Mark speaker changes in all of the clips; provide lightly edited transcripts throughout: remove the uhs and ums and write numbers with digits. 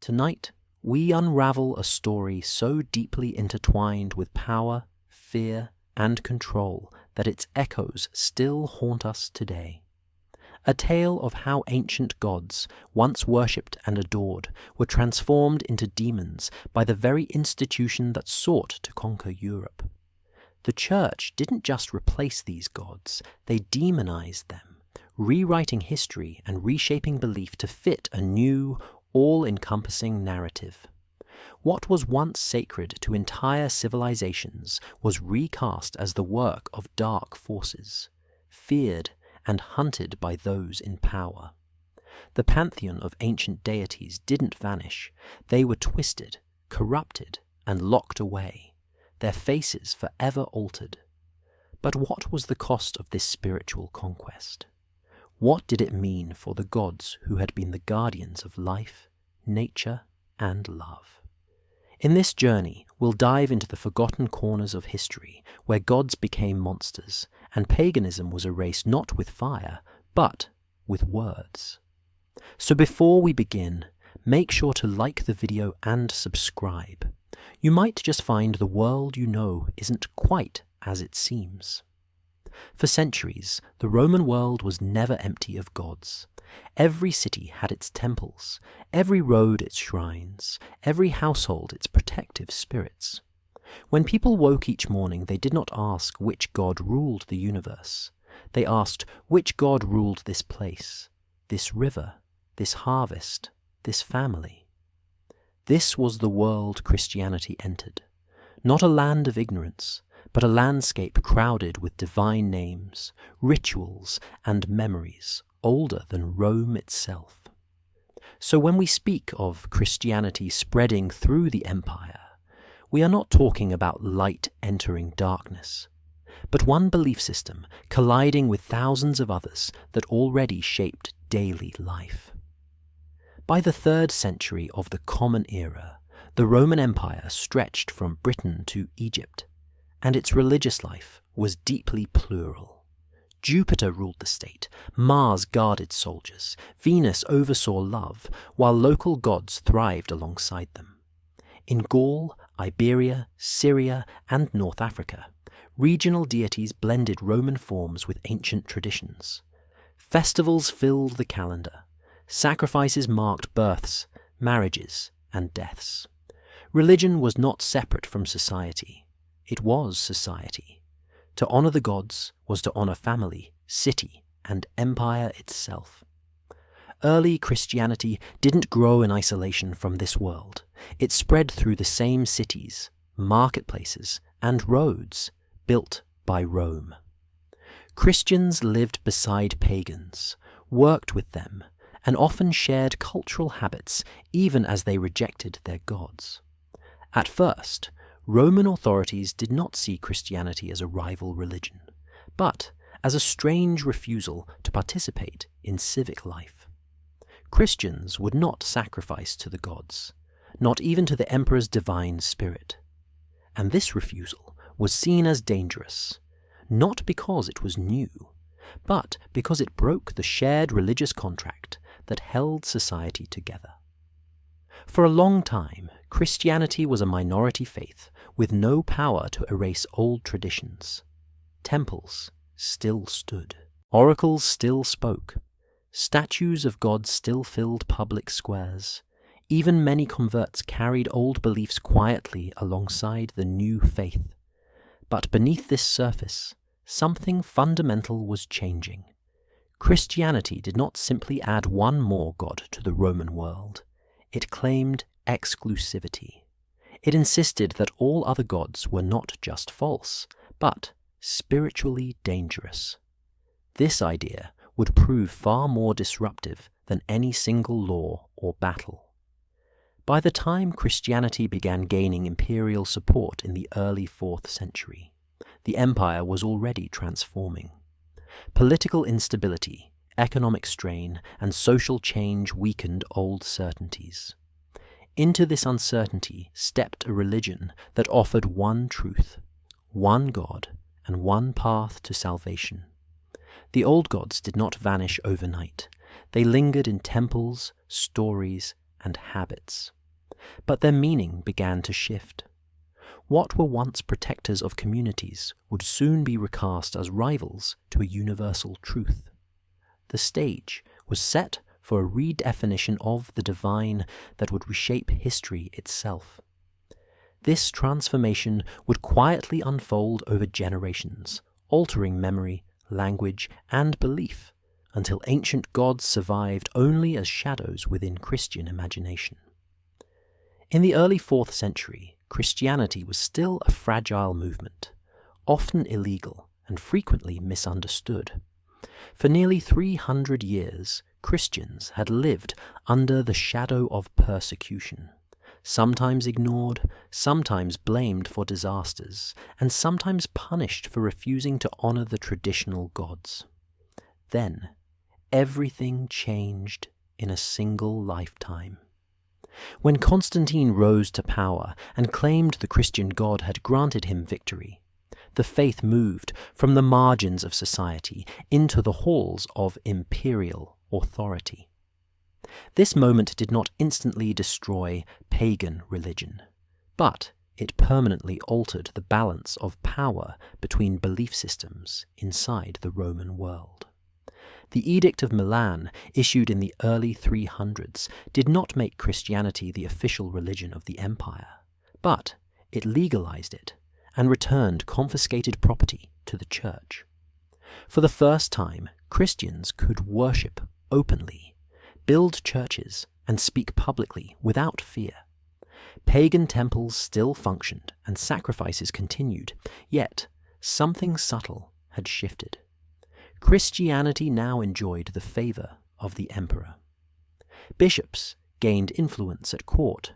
Speaker 1: Tonight, we unravel a story so deeply intertwined with power, fear, and control that its echoes still haunt us today. A tale of how ancient gods, once worshipped and adored, were transformed into demons by the very institution that sought to conquer Europe. The Church didn't just replace these gods, they demonized them, rewriting history and reshaping belief to fit a new, all-encompassing narrative. What was once sacred to entire civilizations was recast as the work of dark forces, feared and hunted by those in power. The pantheon of ancient deities didn't vanish, they were twisted, corrupted, and locked away, their faces forever altered. But what was the cost of this spiritual conquest? What did it mean for the gods who had been the guardians of life, nature, and love? In this journey, we'll dive into the forgotten corners of history where gods became monsters, and paganism was erased not with fire, but with words. So before we begin, make sure to like the video and subscribe. You might just find the world you know isn't quite as it seems. For centuries, the Roman world was never empty of gods. Every city had its temples, every road its shrines, every household its protective spirits. When people woke each morning, they did not ask which god ruled the universe. They asked which god ruled this place, this river, this harvest, this family. This was the world Christianity entered. Not a land of ignorance, but a landscape crowded with divine names, rituals, and memories older than Rome itself. So when we speak of Christianity spreading through the empire, we are not talking about light entering darkness, but one belief system colliding with thousands of others that already shaped daily life. By the 3rd century of the Common Era, the Roman Empire stretched from Britain to Egypt, and its religious life was deeply plural. Jupiter ruled the state, Mars guarded soldiers, Venus oversaw love, while local gods thrived alongside them. In Gaul, Iberia, Syria, and North Africa, regional deities blended Roman forms with ancient traditions. Festivals filled the calendar. Sacrifices marked births, marriages, and deaths. Religion was not separate from society. It was society. To honor the gods was to honor family, city, and empire itself. Early Christianity didn't grow in isolation from this world. It spread through the same cities, marketplaces, and roads built by Rome. Christians lived beside pagans, worked with them, and often shared cultural habits even as they rejected their gods. At first, Roman authorities did not see Christianity as a rival religion, but as a strange refusal to participate in civic life. Christians would not sacrifice to the gods, not even to the emperor's divine spirit. And this refusal was seen as dangerous, not because it was new, but because it broke the shared religious contract that held society together. For a long time, Christianity was a minority faith with no power to erase old traditions. Temples still stood. Oracles still spoke. Statues of gods still filled public squares. Even many converts carried old beliefs quietly alongside the new faith. But beneath this surface, something fundamental was changing. Christianity did not simply add one more god to the Roman world. It claimed exclusivity. It insisted that all other gods were not just false, but spiritually dangerous. This idea would prove far more disruptive than any single law or battle. By the time Christianity began gaining imperial support in the early 4th century, the empire was already transforming. Political instability, economic strain, and social change weakened old certainties. Into this uncertainty stepped a religion that offered one truth, one God, and one path to salvation. The old gods did not vanish overnight. They lingered in temples, stories, and habits. But their meaning began to shift. What were once protectors of communities would soon be recast as rivals to a universal truth. The stage was set for a redefinition of the divine that would reshape history itself. This transformation would quietly unfold over generations, altering memory, language, and belief, until ancient gods survived only as shadows within Christian imagination. In the early 4th century, Christianity was still a fragile movement, often illegal and frequently misunderstood. For nearly 300 years, Christians had lived under the shadow of persecution, sometimes ignored, sometimes blamed for disasters, and sometimes punished for refusing to honor the traditional gods. Then, everything changed in a single lifetime. When Constantine rose to power and claimed the Christian God had granted him victory, the faith moved from the margins of society into the halls of imperial authority. This moment did not instantly destroy pagan religion, but it permanently altered the balance of power between belief systems inside the Roman world. The Edict of Milan, issued in the early 300s, did not make Christianity the official religion of the empire, but it legalized it and returned confiscated property to the church. For the first time, Christians could worship openly, build churches, and speak publicly without fear. Pagan temples still functioned and sacrifices continued, yet something subtle had shifted. Christianity now enjoyed the favor of the emperor. Bishops gained influence at court.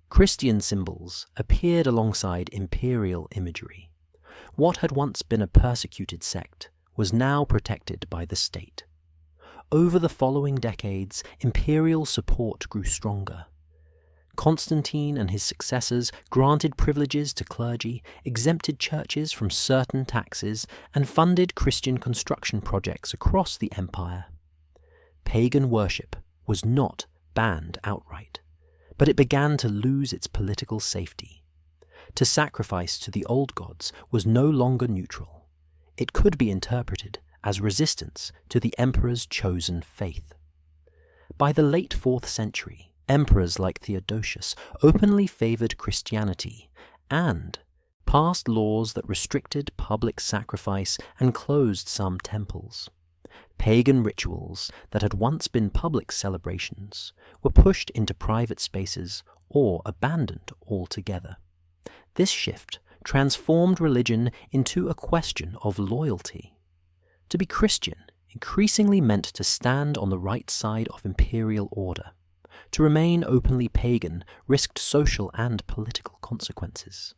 Speaker 1: Christian symbols appeared alongside imperial imagery. What had once been a persecuted sect was now protected by the state. Over the following decades, imperial support grew stronger. Constantine and his successors granted privileges to clergy, exempted churches from certain taxes, and funded Christian construction projects across the empire. Pagan worship was not banned outright, but it began to lose its political safety. To sacrifice to the old gods was no longer neutral. It could be interpreted as resistance to the emperor's chosen faith. By the late 4th century, emperors like Theodosius openly favored Christianity and passed laws that restricted public sacrifice and closed some temples. Pagan rituals that had once been public celebrations were pushed into private spaces or abandoned altogether. This shift transformed religion into a question of loyalty. To be Christian increasingly meant to stand on the right side of imperial order. To remain openly pagan risked social and political consequences.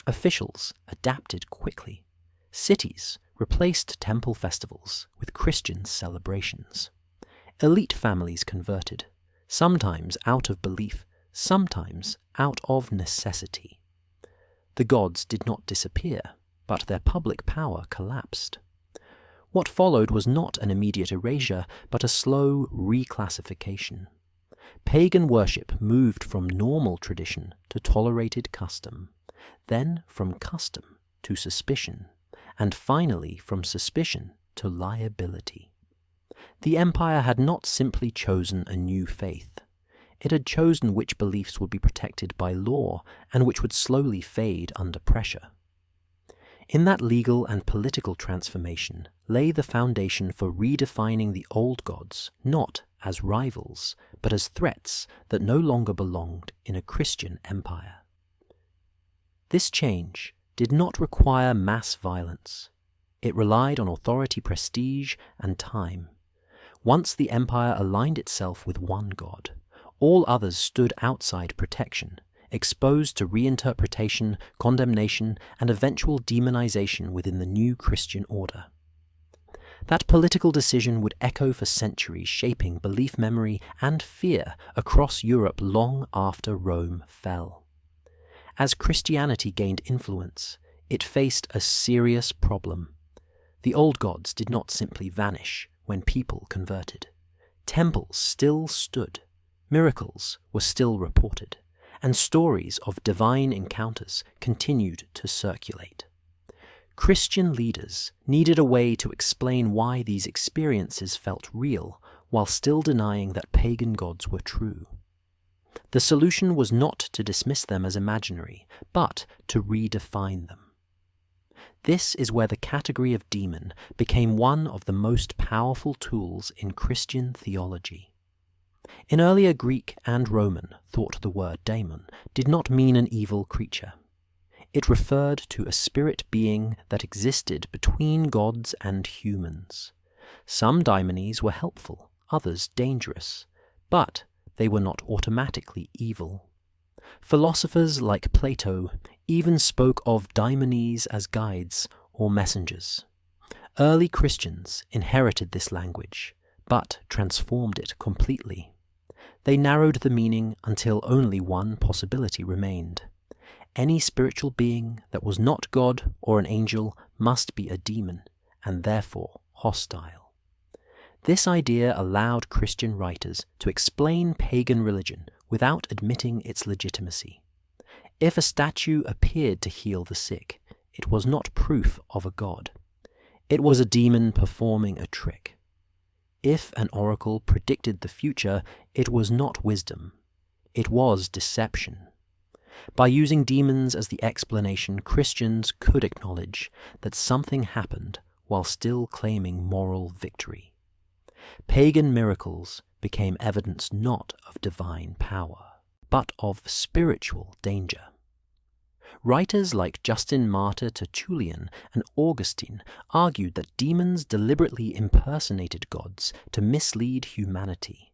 Speaker 1: Officials adapted quickly. Cities replaced temple festivals with Christian celebrations. Elite families converted, sometimes out of belief, sometimes out of necessity. The gods did not disappear, but their public power collapsed. What followed was not an immediate erasure, but a slow reclassification. Pagan worship moved from normal tradition to tolerated custom, then from custom to suspicion, and finally from suspicion to liability. The empire had not simply chosen a new faith. It had chosen which beliefs would be protected by law and which would slowly fade under pressure. In that legal and political transformation lay the foundation for redefining the old gods not as rivals, but as threats that no longer belonged in a Christian empire. This change did not require mass violence. It relied on authority, prestige, and time. Once the empire aligned itself with one god, all others stood outside protection, exposed to reinterpretation, condemnation, and eventual demonization within the new Christian order. That political decision would echo for centuries, shaping belief, memory, and fear across Europe long after Rome fell. As Christianity gained influence, it faced a serious problem. The old gods did not simply vanish when people converted. Temples still stood, Miracles were still reported, and stories of divine encounters continued to circulate. Christian leaders needed a way to explain why these experiences felt real while still denying that pagan gods were true. The solution was not to dismiss them as imaginary, but to redefine them. This is where the category of demon became one of the most powerful tools in Christian theology. In earlier Greek and Roman thought the word daemon did not mean an evil creature. It referred to a spirit being that existed between gods and humans. Some daimonies were helpful, others dangerous, but they were not automatically evil. Philosophers like Plato even spoke of daimonies as guides or messengers. Early Christians inherited this language, but transformed it completely. They narrowed the meaning until only one possibility remained. Any spiritual being that was not God or an angel must be a demon, and therefore hostile. This idea allowed Christian writers to explain pagan religion without admitting its legitimacy. If a statue appeared to heal the sick, it was not proof of a god. It was a demon performing a trick. If an oracle predicted the future, it was not wisdom. It was deception. By using demons as the explanation, Christians could acknowledge that something happened while still claiming moral victory. Pagan miracles became evidence not of divine power, but of spiritual danger. Writers like Justin Martyr Tertullian and Augustine argued that demons deliberately impersonated gods to mislead humanity.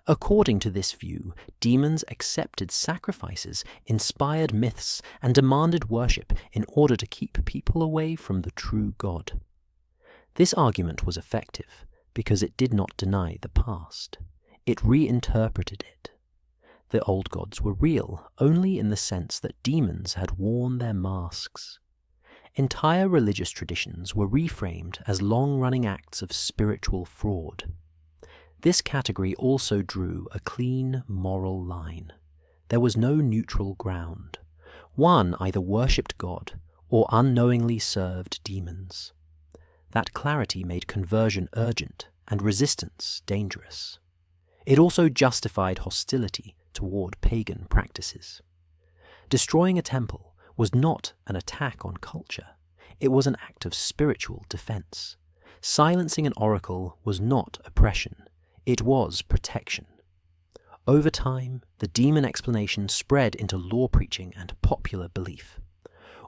Speaker 1: According to this view, demons accepted sacrifices, inspired myths, and demanded worship in order to keep people away from the true God. This argument was effective because it did not deny the past. It reinterpreted it. The old gods were real only in the sense that demons had worn their masks. Entire religious traditions were reframed as long-running acts of spiritual fraud. This category also drew a clean moral line. There was no neutral ground. One either worshipped God or unknowingly served demons. That clarity made conversion urgent and resistance dangerous. It also justified hostility toward pagan practices. Destroying a temple was not an attack on culture. It was an act of spiritual defense. Silencing an oracle was not oppression. It was protection. Over time, the demon explanation spread into law preaching and popular belief.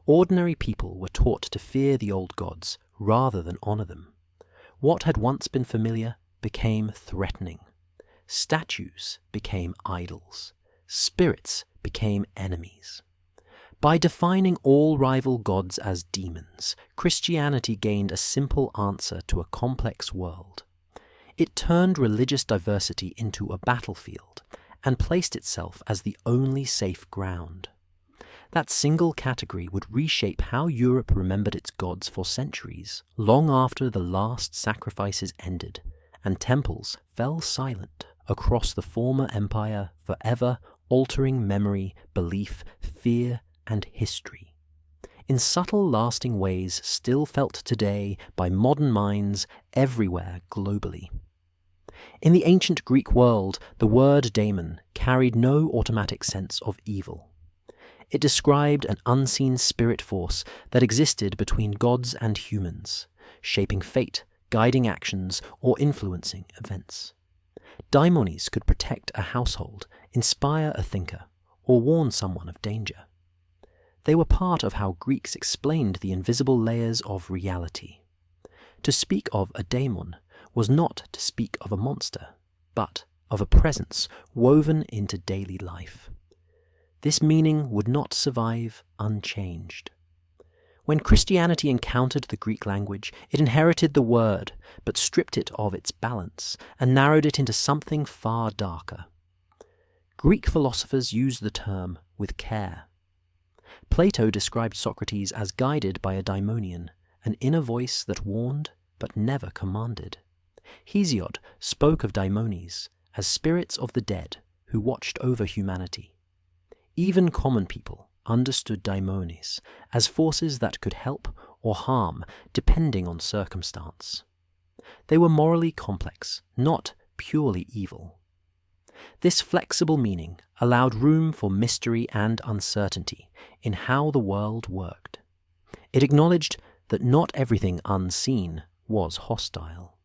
Speaker 1: Ordinary people were taught to fear the old gods rather than honor them. What had once been familiar became threatening. Statues became idols. Spirits became enemies. By defining all rival gods as demons, Christianity gained a simple answer to a complex world. It turned religious diversity into a battlefield and placed itself as the only safe ground. That single category would reshape how Europe remembered its gods for centuries, long after the last sacrifices ended and temples fell silent across the former empire, forever altering memory, belief, fear, and history. In subtle, lasting ways still felt today by modern minds everywhere globally. In the ancient Greek world, the word daemon carried no automatic sense of evil. It described an unseen spirit force that existed between gods and humans, shaping fate, guiding actions, or influencing events. Daimonies could protect a household, inspire a thinker, or warn someone of danger. They were part of how Greeks explained the invisible layers of reality. To speak of a daemon was not to speak of a monster, but of a presence woven into daily life. This meaning would not survive unchanged. When Christianity encountered the Greek language, it inherited the word, but stripped it of its balance and narrowed it into something far darker. Greek philosophers used the term with care. Plato described Socrates as guided by a daimonion, an inner voice that warned but never commanded. Hesiod spoke of daimonies as spirits of the dead, who watched over humanity. Even common people understood daimones as forces that could help or harm depending on circumstance. They were morally complex, not purely evil. This flexible meaning allowed room for mystery and uncertainty in how the world worked. It acknowledged that not everything unseen was hostile.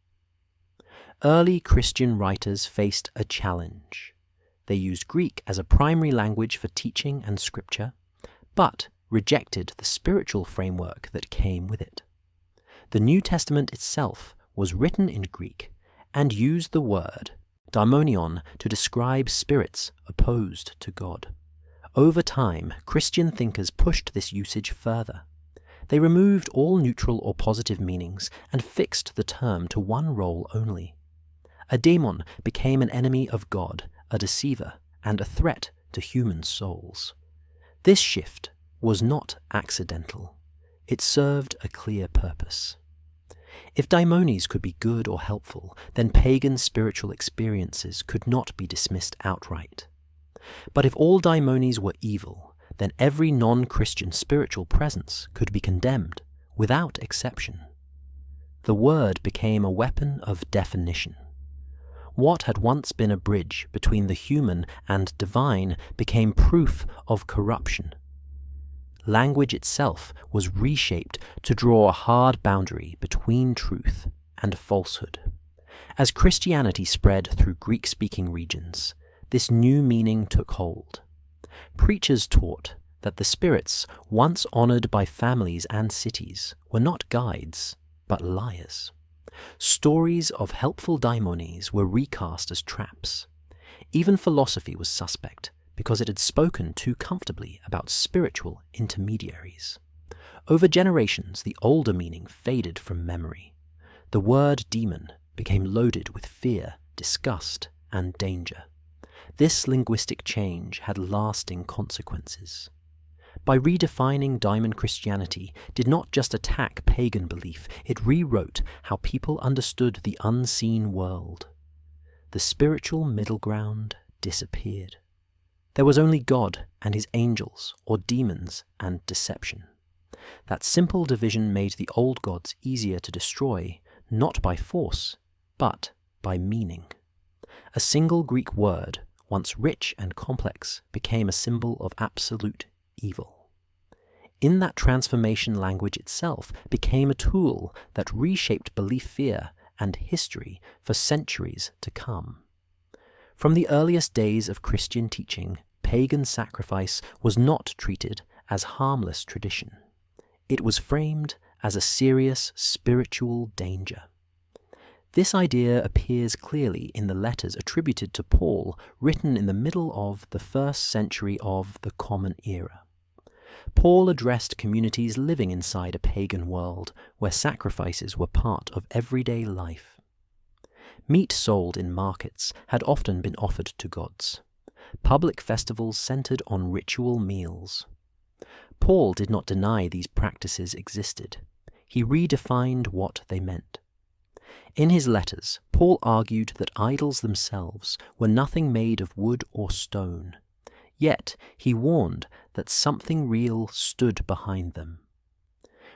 Speaker 1: Early Christian writers faced a challenge. They used Greek as a primary language for teaching and scripture, but rejected the spiritual framework that came with it. The New Testament itself was written in Greek and used the word daimonion to describe spirits opposed to God. Over time, Christian thinkers pushed this usage further. They removed all neutral or positive meanings and fixed the term to one role only. A daemon became an enemy of God, a deceiver, and a threat to human souls. This shift was not accidental. It served a clear purpose. If daimones could be good or helpful, then pagan spiritual experiences could not be dismissed outright. But if all daimones were evil, then every non-Christian spiritual presence could be condemned, without exception. The word became a weapon of definition. What had once been a bridge between the human and divine became proof of corruption. Language itself was reshaped to draw a hard boundary between truth and falsehood. As Christianity spread through Greek-speaking regions, this new meaning took hold. Preachers taught that the spirits once honored by families and cities were not guides, but liars. Stories of helpful daimones were recast as traps. Even philosophy was suspect, because it had spoken too comfortably about spiritual intermediaries. Over generations, the older meaning faded from memory. The word demon became loaded with fear, disgust, and danger. This linguistic change had lasting consequences. By redefining daimon Christianity did not just attack pagan belief, it rewrote how people understood the unseen world. The spiritual middle ground disappeared. There was only God and his angels, or demons and deception. That simple division made the old gods easier to destroy, not by force, but by meaning. A single Greek word, once rich and complex, became a symbol of absolute evil. In that transformation, language itself became a tool that reshaped belief, fear, and history for centuries to come. From the earliest days of Christian teaching, pagan sacrifice was not treated as harmless tradition. It was framed as a serious spiritual danger. This idea appears clearly in the letters attributed to Paul, written in the middle of the 1st century of the Common Era. Paul addressed communities living inside a pagan world where sacrifices were part of everyday life. Meat sold in markets had often been offered to gods. Public festivals centered on ritual meals. Paul did not deny these practices existed. He redefined what they meant. In his letters, Paul argued that idols themselves were nothing made of wood or stone. Yet he warned that something real stood behind them.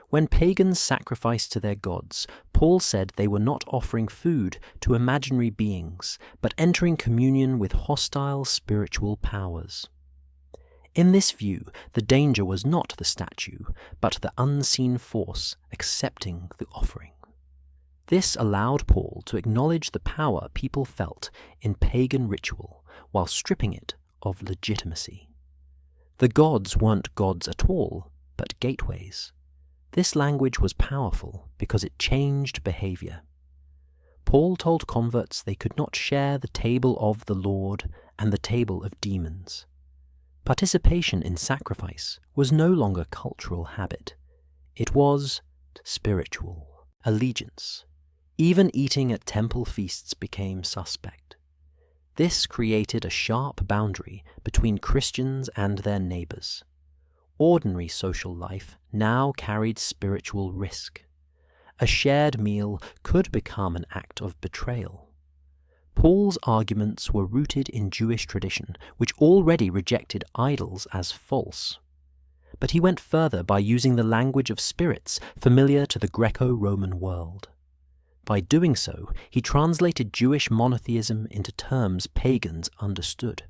Speaker 1: When pagans sacrificed to their gods, Paul said they were not offering food to imaginary beings, but entering communion with hostile spiritual powers. In this view, the danger was not the statue, but the unseen force accepting the offering. This allowed Paul to acknowledge the power people felt in pagan ritual while stripping it of legitimacy. The gods weren't gods at all, but gateways. This language was powerful because it changed behavior. Paul told converts they could not share the table of the Lord and the table of demons. Participation in sacrifice was no longer cultural habit. It was spiritual allegiance. Even eating at temple feasts became suspect. This created a sharp boundary between Christians and their neighbors. Ordinary social life now carried spiritual risk. A shared meal could become an act of betrayal. Paul's arguments were rooted in Jewish tradition, which already rejected idols as false. But he went further by using the language of spirits familiar to the Greco-Roman world. By doing so, he translated Jewish monotheism into terms pagans understood.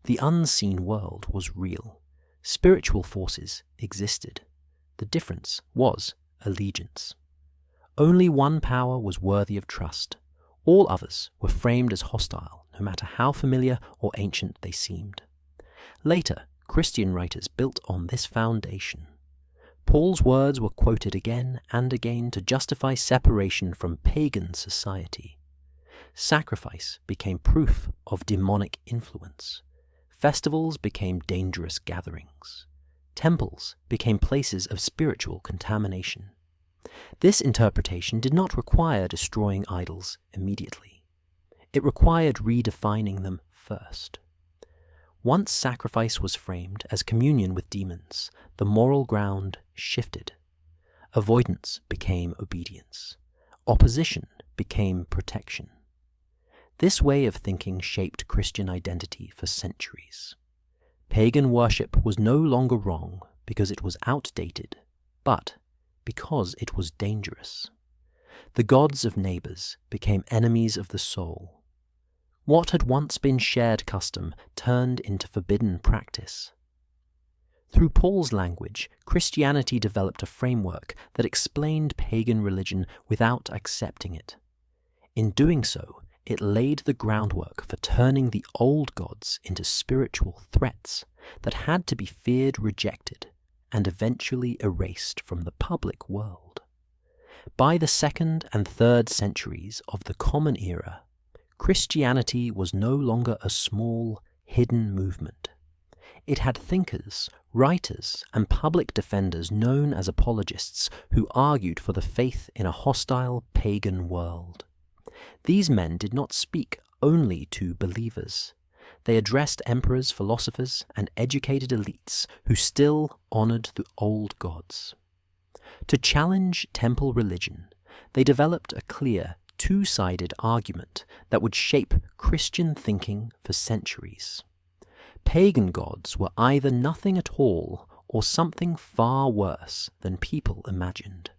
Speaker 1: The unseen world was real. Spiritual forces existed. The difference was allegiance. Only one power was worthy of trust. All others were framed as hostile, no matter how familiar or ancient they seemed. Later, Christian writers built on this foundation. Paul's words were quoted again and again to justify separation from pagan society. Sacrifice became proof of demonic influence. Festivals became dangerous gatherings. Temples became places of spiritual contamination. This interpretation did not require destroying idols immediately. It required redefining them first. Once sacrifice was framed as communion with demons, the moral ground shifted. Avoidance became obedience. Opposition became protection. This way of thinking shaped Christian identity for centuries. Pagan worship was no longer wrong because it was outdated, but because it was dangerous. The gods of neighbors became enemies of the soul. What had once been shared custom turned into forbidden practice. Through Paul's language, Christianity developed a framework that explained pagan religion without accepting it. In doing so, it laid the groundwork for turning the old gods into spiritual threats that had to be feared, rejected, and eventually erased from the public world. By the 2nd and 3rd centuries of the Common Era, Christianity was no longer a small, hidden movement. It had thinkers, writers, and public defenders known as apologists who argued for the faith in a hostile pagan world. These men did not speak only to believers. They addressed emperors, philosophers, and educated elites who still honored the old gods. To challenge temple religion, they developed a clear, two-sided argument that would shape Christian thinking for centuries. Pagan gods were either nothing at all or something far worse than people imagined.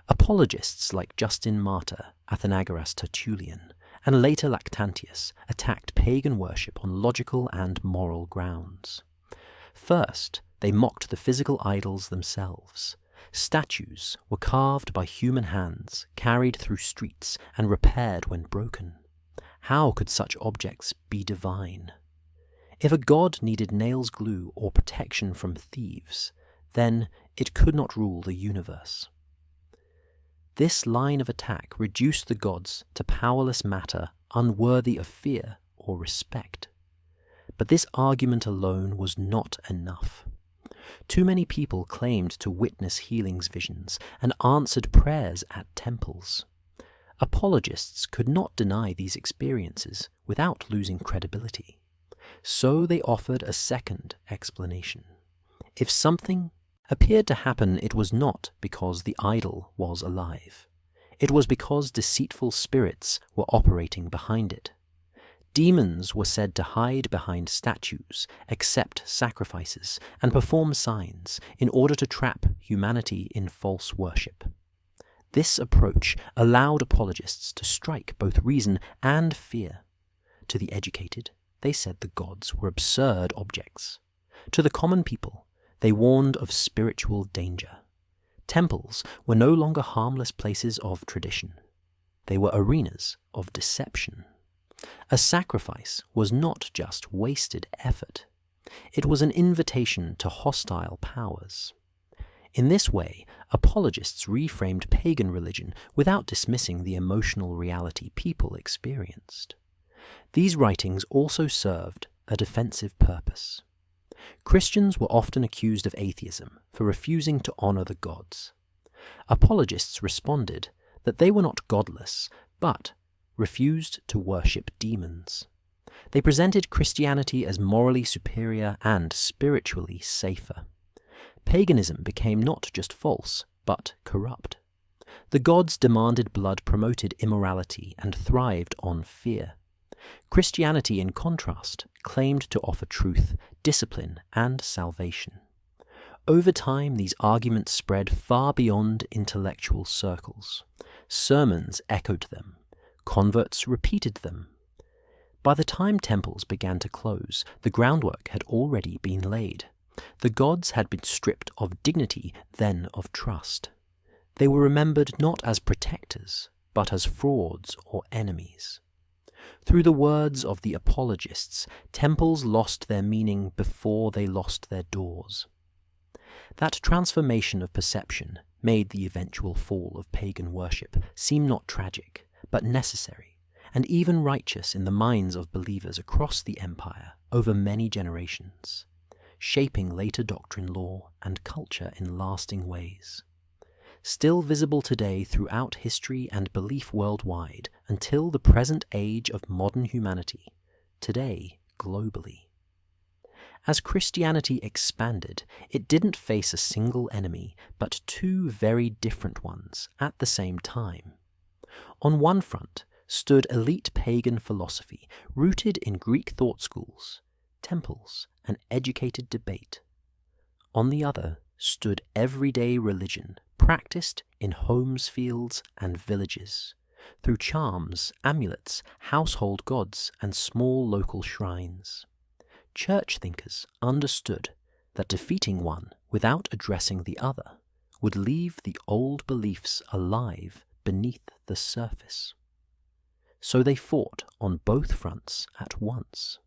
Speaker 1: Apologists like Justin Martyr, Athenagoras Tertullian, and later Lactantius attacked pagan worship on logical and moral grounds. First, they mocked the physical idols themselves. Statues were carved by human hands, carried through streets, and repaired when broken. How could such objects be divine? If a god needed nails, glue, or protection from thieves, then it could not rule the universe. This line of attack reduced the gods to powerless matter unworthy of fear or respect. But this argument alone was not enough. Too many people claimed to witness healings visions and answered prayers at temples. Apologists could not deny these experiences without losing credibility. So they offered a second explanation. If something appeared to happen, it was not because the idol was alive. It was because deceitful spirits were operating behind it. Demons were said to hide behind statues, accept sacrifices, and perform signs in order to trap humanity in false worship. This approach allowed apologists to strike both reason and fear. To the educated, they said the gods were absurd objects. To the common people, they warned of spiritual danger. Temples were no longer harmless places of tradition. They were arenas of deception. A sacrifice was not just wasted effort. It was an invitation to hostile powers. In this way, apologists reframed pagan religion without dismissing the emotional reality people experienced. These writings also served a defensive purpose. Christians were often accused of atheism for refusing to honor the gods. Apologists responded that they were not godless, but refused to worship demons. They presented Christianity as morally superior and spiritually safer. Paganism became not just false, but corrupt. The gods demanded blood, promoted immorality, and thrived on fear. Christianity, in contrast, claimed to offer truth, discipline, and salvation. Over time, these arguments spread far beyond intellectual circles. Sermons echoed them. Converts repeated them. By the time temples began to close, the groundwork had already been laid. The gods had been stripped of dignity, then of trust. They were remembered not as protectors, but as frauds or enemies. Through the words of the apologists, temples lost their meaning before they lost their doors. That transformation of perception made the eventual fall of pagan worship seem not tragic, but necessary, and even righteous in the minds of believers across the empire over many generations, shaping later doctrine, law, and culture in lasting ways. Still visible today throughout history and belief worldwide until the present age of modern humanity, today globally. As Christianity expanded, it didn't face a single enemy, but two very different ones at the same time. On one front stood elite pagan philosophy, rooted in Greek thought schools, temples, and educated debate. On the other stood everyday religion, practiced in homes, fields, and villages, through charms, amulets, household gods, and small local shrines. Church thinkers understood that defeating one without addressing the other would leave the old beliefs alive beneath the surface. So they fought on both fronts at once.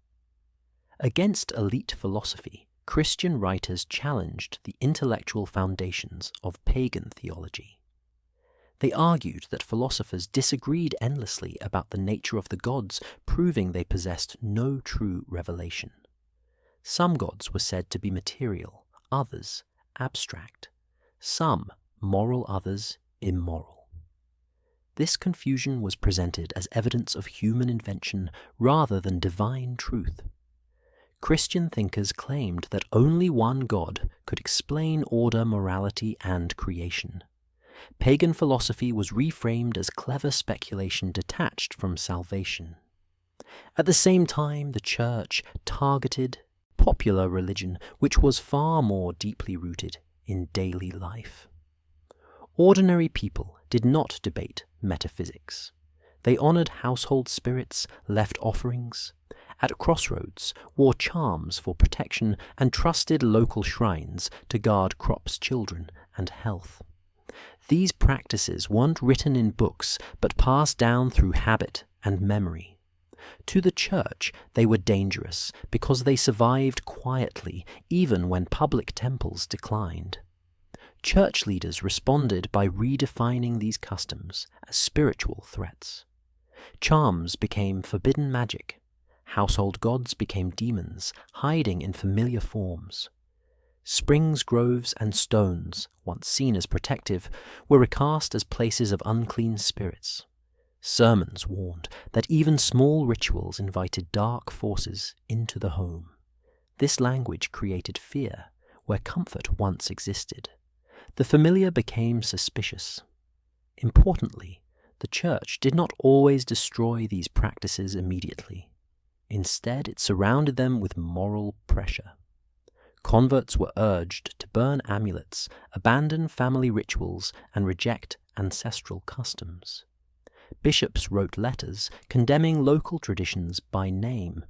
Speaker 1: Against elite philosophy, Christian writers challenged the intellectual foundations of pagan theology. They argued that philosophers disagreed endlessly about the nature of the gods, proving they possessed no true revelation. Some gods were said to be material, others abstract, some moral, others immoral. This confusion was presented as evidence of human invention rather than divine truth. Christian thinkers claimed that only one God could explain order, morality, and creation. Pagan philosophy was reframed as clever speculation detached from salvation. At the same time, the Church targeted popular religion, which was far more deeply rooted in daily life. Ordinary people did not debate metaphysics. They honored household spirits, left offerings, at crossroads, wore charms for protection, and trusted local shrines to guard crops, children, and health. These practices weren't written in books, but passed down through habit and memory. To the Church, they were dangerous because they survived quietly even when public temples declined. Church leaders responded by redefining these customs as spiritual threats. Charms became forbidden magic. Household gods became demons, hiding in familiar forms. Springs, groves, and stones, once seen as protective, were recast as places of unclean spirits. Sermons warned that even small rituals invited dark forces into the home. This language created fear where comfort once existed. The familiar became suspicious. Importantly, the Church did not always destroy these practices immediately. Instead, it surrounded them with moral pressure. Converts were urged to burn amulets, abandon family rituals, and reject ancestral customs. Bishops wrote letters condemning local traditions by name.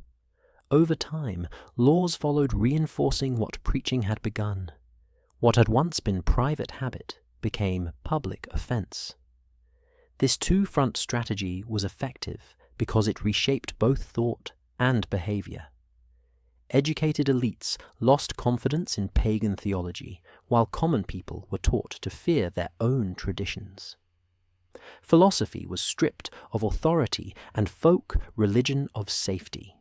Speaker 1: Over time, laws followed reinforcing what preaching had begun. What had once been private habit became public offense. This two-front strategy was effective because it reshaped both thought and behavior. Educated elites lost confidence in pagan theology, while common people were taught to fear their own traditions. Philosophy was stripped of authority and folk religion of safety.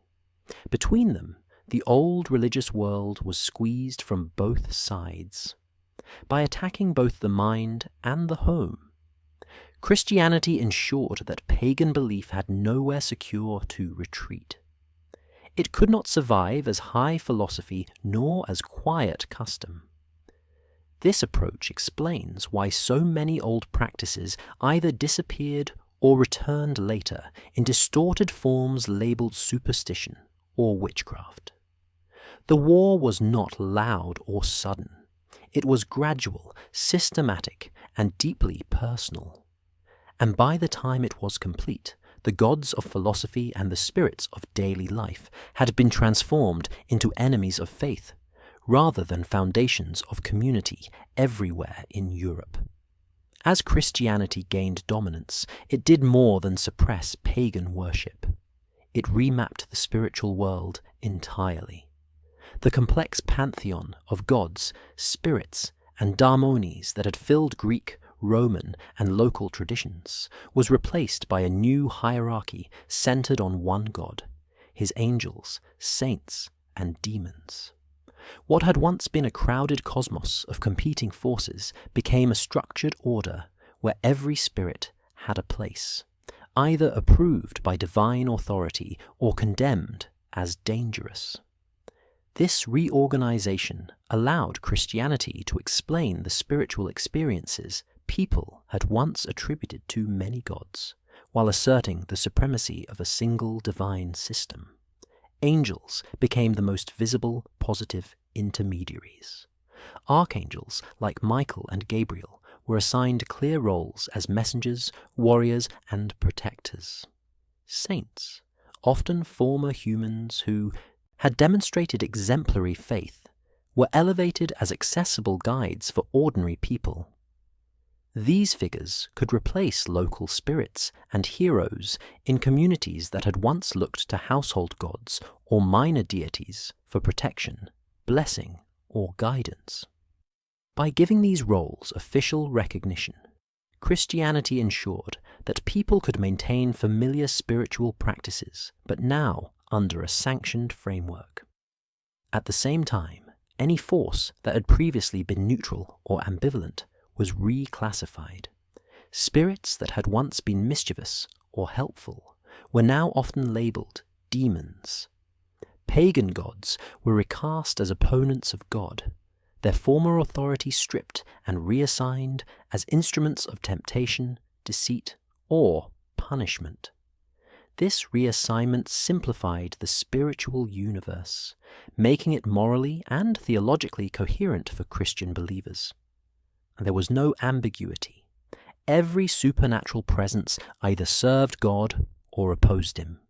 Speaker 1: Between them, the old religious world was squeezed from both sides. By attacking both the mind and the home, Christianity ensured that pagan belief had nowhere secure to retreat. It could not survive as high philosophy nor as quiet custom. This approach explains why so many old practices either disappeared or returned later in distorted forms labeled superstition or witchcraft. The war was not loud or sudden. It was gradual, systematic, and deeply personal. And by the time it was complete, the gods of philosophy and the spirits of daily life had been transformed into enemies of faith, rather than foundations of community everywhere in Europe. As Christianity gained dominance, it did more than suppress pagan worship. It remapped the spiritual world entirely. The complex pantheon of gods, spirits, and daimones that had filled Greek, Roman, and local traditions was replaced by a new hierarchy centered on one god, his angels, saints, and demons. What had once been a crowded cosmos of competing forces became a structured order where every spirit had a place, either approved by divine authority or condemned as dangerous. This reorganization allowed Christianity to explain the spiritual experiences people had once attributed to many gods, while asserting the supremacy of a single divine system. Angels became the most visible, positive intermediaries. Archangels like Michael and Gabriel were assigned clear roles as messengers, warriors, and protectors. Saints, often former humans who had demonstrated exemplary faith, were elevated as accessible guides for ordinary people. These figures could replace local spirits and heroes in communities that had once looked to household gods or minor deities for protection, blessing, or guidance. By giving these roles official recognition, Christianity ensured that people could maintain familiar spiritual practices, but now under a sanctioned framework. At the same time, any force that had previously been neutral or ambivalent was reclassified. Spirits that had once been mischievous or helpful were now often labeled demons. Pagan gods were recast as opponents of God, their former authority stripped and reassigned as instruments of temptation, deceit, or punishment. This reassignment simplified the spiritual universe, making it morally and theologically coherent for Christian believers. There was no ambiguity. Every supernatural presence either served God or opposed him.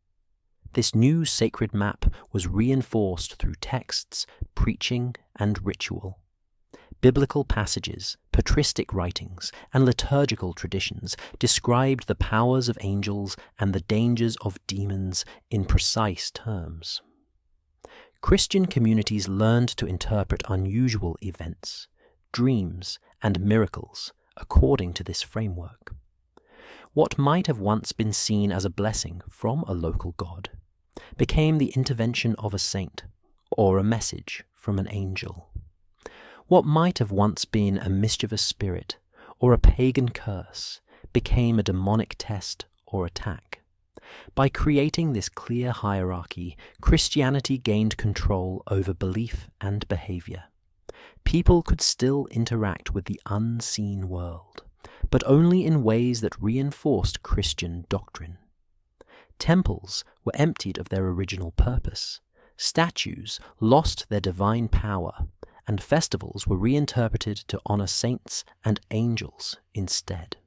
Speaker 1: This new sacred map was reinforced through texts, preaching, and ritual. Biblical passages, patristic writings, and liturgical traditions described the powers of angels and the dangers of demons in precise terms. Christian communities learned to interpret unusual events, dreams, and miracles according to this framework. What might have once been seen as a blessing from a local god became the intervention of a saint or a message from an angel. What might have once been a mischievous spirit or a pagan curse became a demonic test or attack. By creating this clear hierarchy, Christianity gained control over belief and behavior. People could still interact with the unseen world, but only in ways that reinforced Christian doctrine. Temples were emptied of their original purpose. Statues lost their divine power, and festivals were reinterpreted to honor saints and angels instead.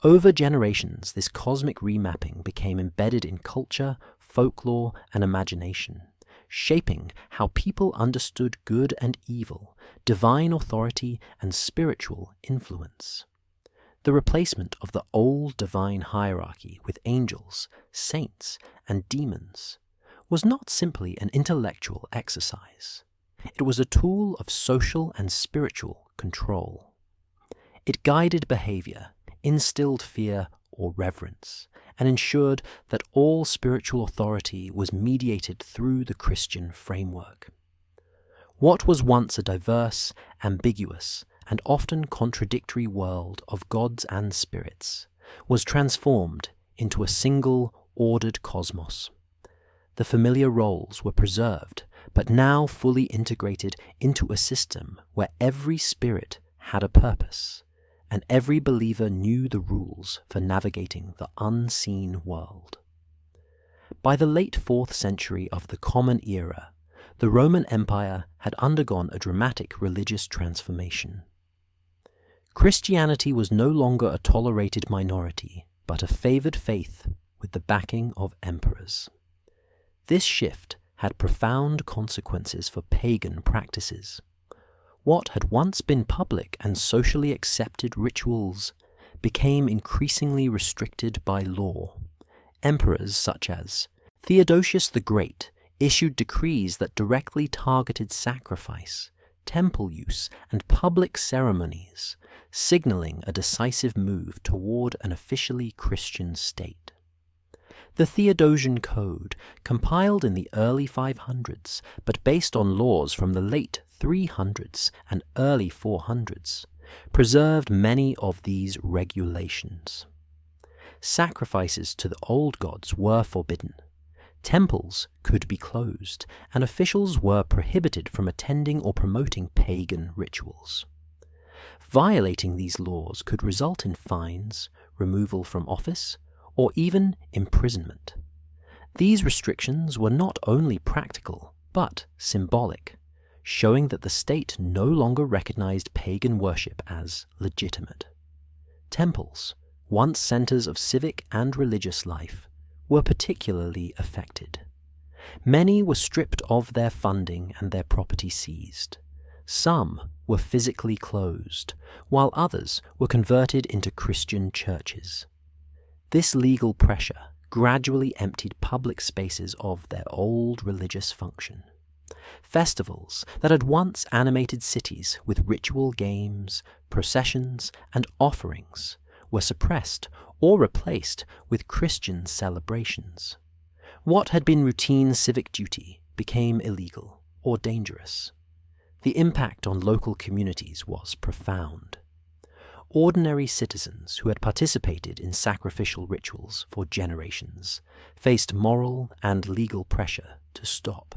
Speaker 1: Over generations, this cosmic remapping became embedded in culture, folklore, and imagination, shaping how people understood good and evil, divine authority, and spiritual influence. The replacement of the old divine hierarchy with angels, saints, and demons was not simply an intellectual exercise. It was a tool of social and spiritual control. It guided behavior, instilled fear or reverence, and ensured that all spiritual authority was mediated through the Christian framework. What was once a diverse, ambiguous, and often contradictory world of gods and spirits was transformed into a single, ordered cosmos. The familiar roles were preserved, but now fully integrated into a system where every spirit had a purpose, and every believer knew the rules for navigating the unseen world. By the late 4th century of the Common Era, the Roman Empire had undergone a dramatic religious transformation. Christianity was no longer a tolerated minority, but a favored faith with the backing of emperors. This shift had profound consequences for pagan practices. What had once been public and socially accepted rituals became increasingly restricted by law. Emperors such as Theodosius the Great issued decrees that directly targeted sacrifice, temple use, and public ceremonies, signaling a decisive move toward an officially Christian state. The Theodosian Code, compiled in the early 500s but based on laws from the late 300s and early 400s, preserved many of these regulations. Sacrifices to the old gods were forbidden. Temples could be closed, and officials were prohibited from attending or promoting pagan rituals. Violating these laws could result in fines, removal from office, or even imprisonment. These restrictions were not only practical, but symbolic, showing that the state no longer recognized pagan worship as legitimate. Temples, once centers of civic and religious life, were particularly affected. Many were stripped of their funding and their property seized. Some were physically closed, while others were converted into Christian churches. This legal pressure gradually emptied public spaces of their old religious function. Festivals that had once animated cities with ritual games, processions, and offerings were suppressed or replaced with Christian celebrations. What had been routine civic duty became illegal or dangerous. The impact on local communities was profound. Ordinary citizens who had participated in sacrificial rituals for generations faced moral and legal pressure to stop.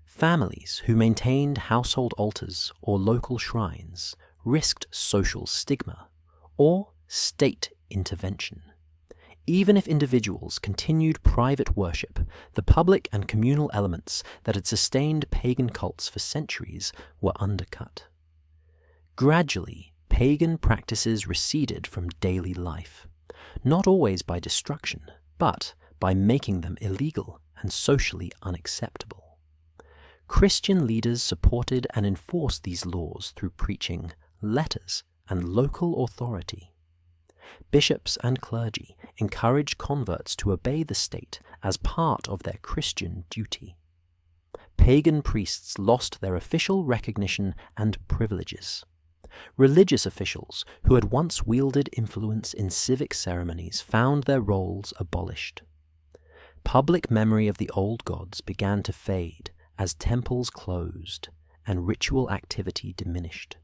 Speaker 1: Families who maintained household altars or local shrines risked social stigma or state intervention. Even if individuals continued private worship, the public and communal elements that had sustained pagan cults for centuries were undercut. Gradually, pagan practices receded from daily life, not always by destruction, but by making them illegal and socially unacceptable. Christian leaders supported and enforced these laws through preaching, letters, and local authority. Bishops and clergy encouraged converts to obey the state as part of their Christian duty. Pagan priests lost their official recognition and privileges. Religious officials who had once wielded influence in civic ceremonies found their roles abolished. Public memory of the old gods began to fade as temples closed and ritual activity diminished.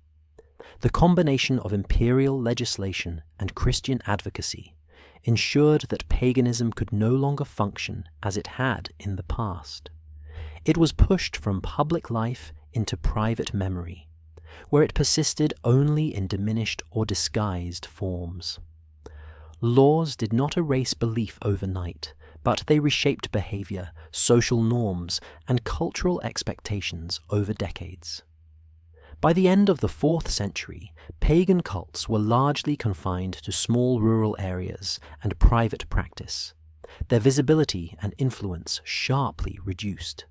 Speaker 1: The combination of imperial legislation and Christian advocacy ensured that paganism could no longer function as it had in the past. It was pushed from public life into private memory, where it persisted only in diminished or disguised forms. Laws did not erase belief overnight, but they reshaped behavior, social norms, and cultural expectations over decades. By the end of the 4th century, pagan cults were largely confined to small rural areas and private practice, their visibility and influence sharply reduced.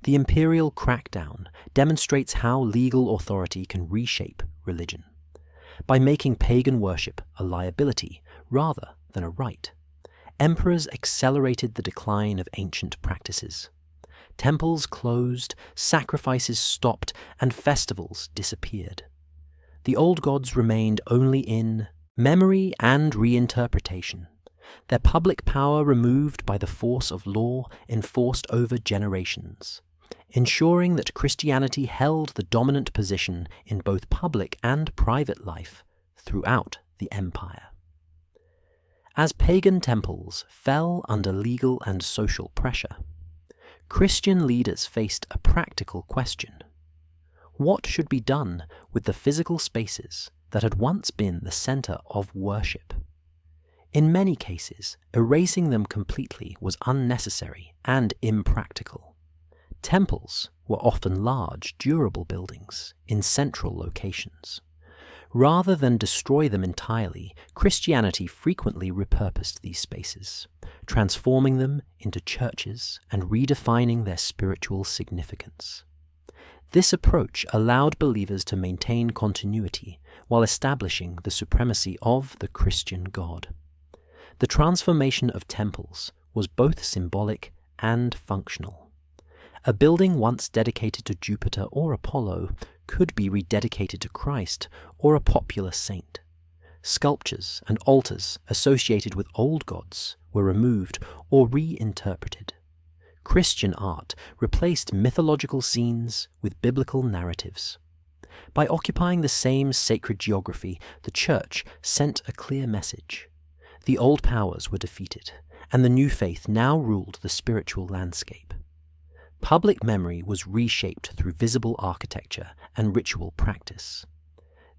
Speaker 1: The imperial crackdown demonstrates how legal authority can reshape religion, by making pagan worship a liability rather than a right. Emperors accelerated the decline of ancient practices. Temples closed, sacrifices stopped, and festivals disappeared. The old gods remained only in memory and reinterpretation, their public power removed by the force of law enforced over generations, ensuring that Christianity held the dominant position in both public and private life throughout the empire. As pagan temples fell under legal and social pressure, Christian leaders faced a practical question. What should be done with the physical spaces that had once been the center of worship? In many cases, erasing them completely was unnecessary and impractical. Temples were often large, durable buildings in central locations. Rather than destroy them entirely, Christianity frequently repurposed these spaces, transforming them into churches and redefining their spiritual significance. This approach allowed believers to maintain continuity while establishing the supremacy of the Christian God. The transformation of temples was both symbolic and functional. A building once dedicated to Jupiter or Apollo could be rededicated to Christ or a popular saint. Sculptures and altars associated with old gods were removed or reinterpreted. Christian art replaced mythological scenes with biblical narratives. By occupying the same sacred geography, the Church sent a clear message. The old powers were defeated, and the new faith now ruled the spiritual landscape. Public memory was reshaped through visible architecture and ritual practice.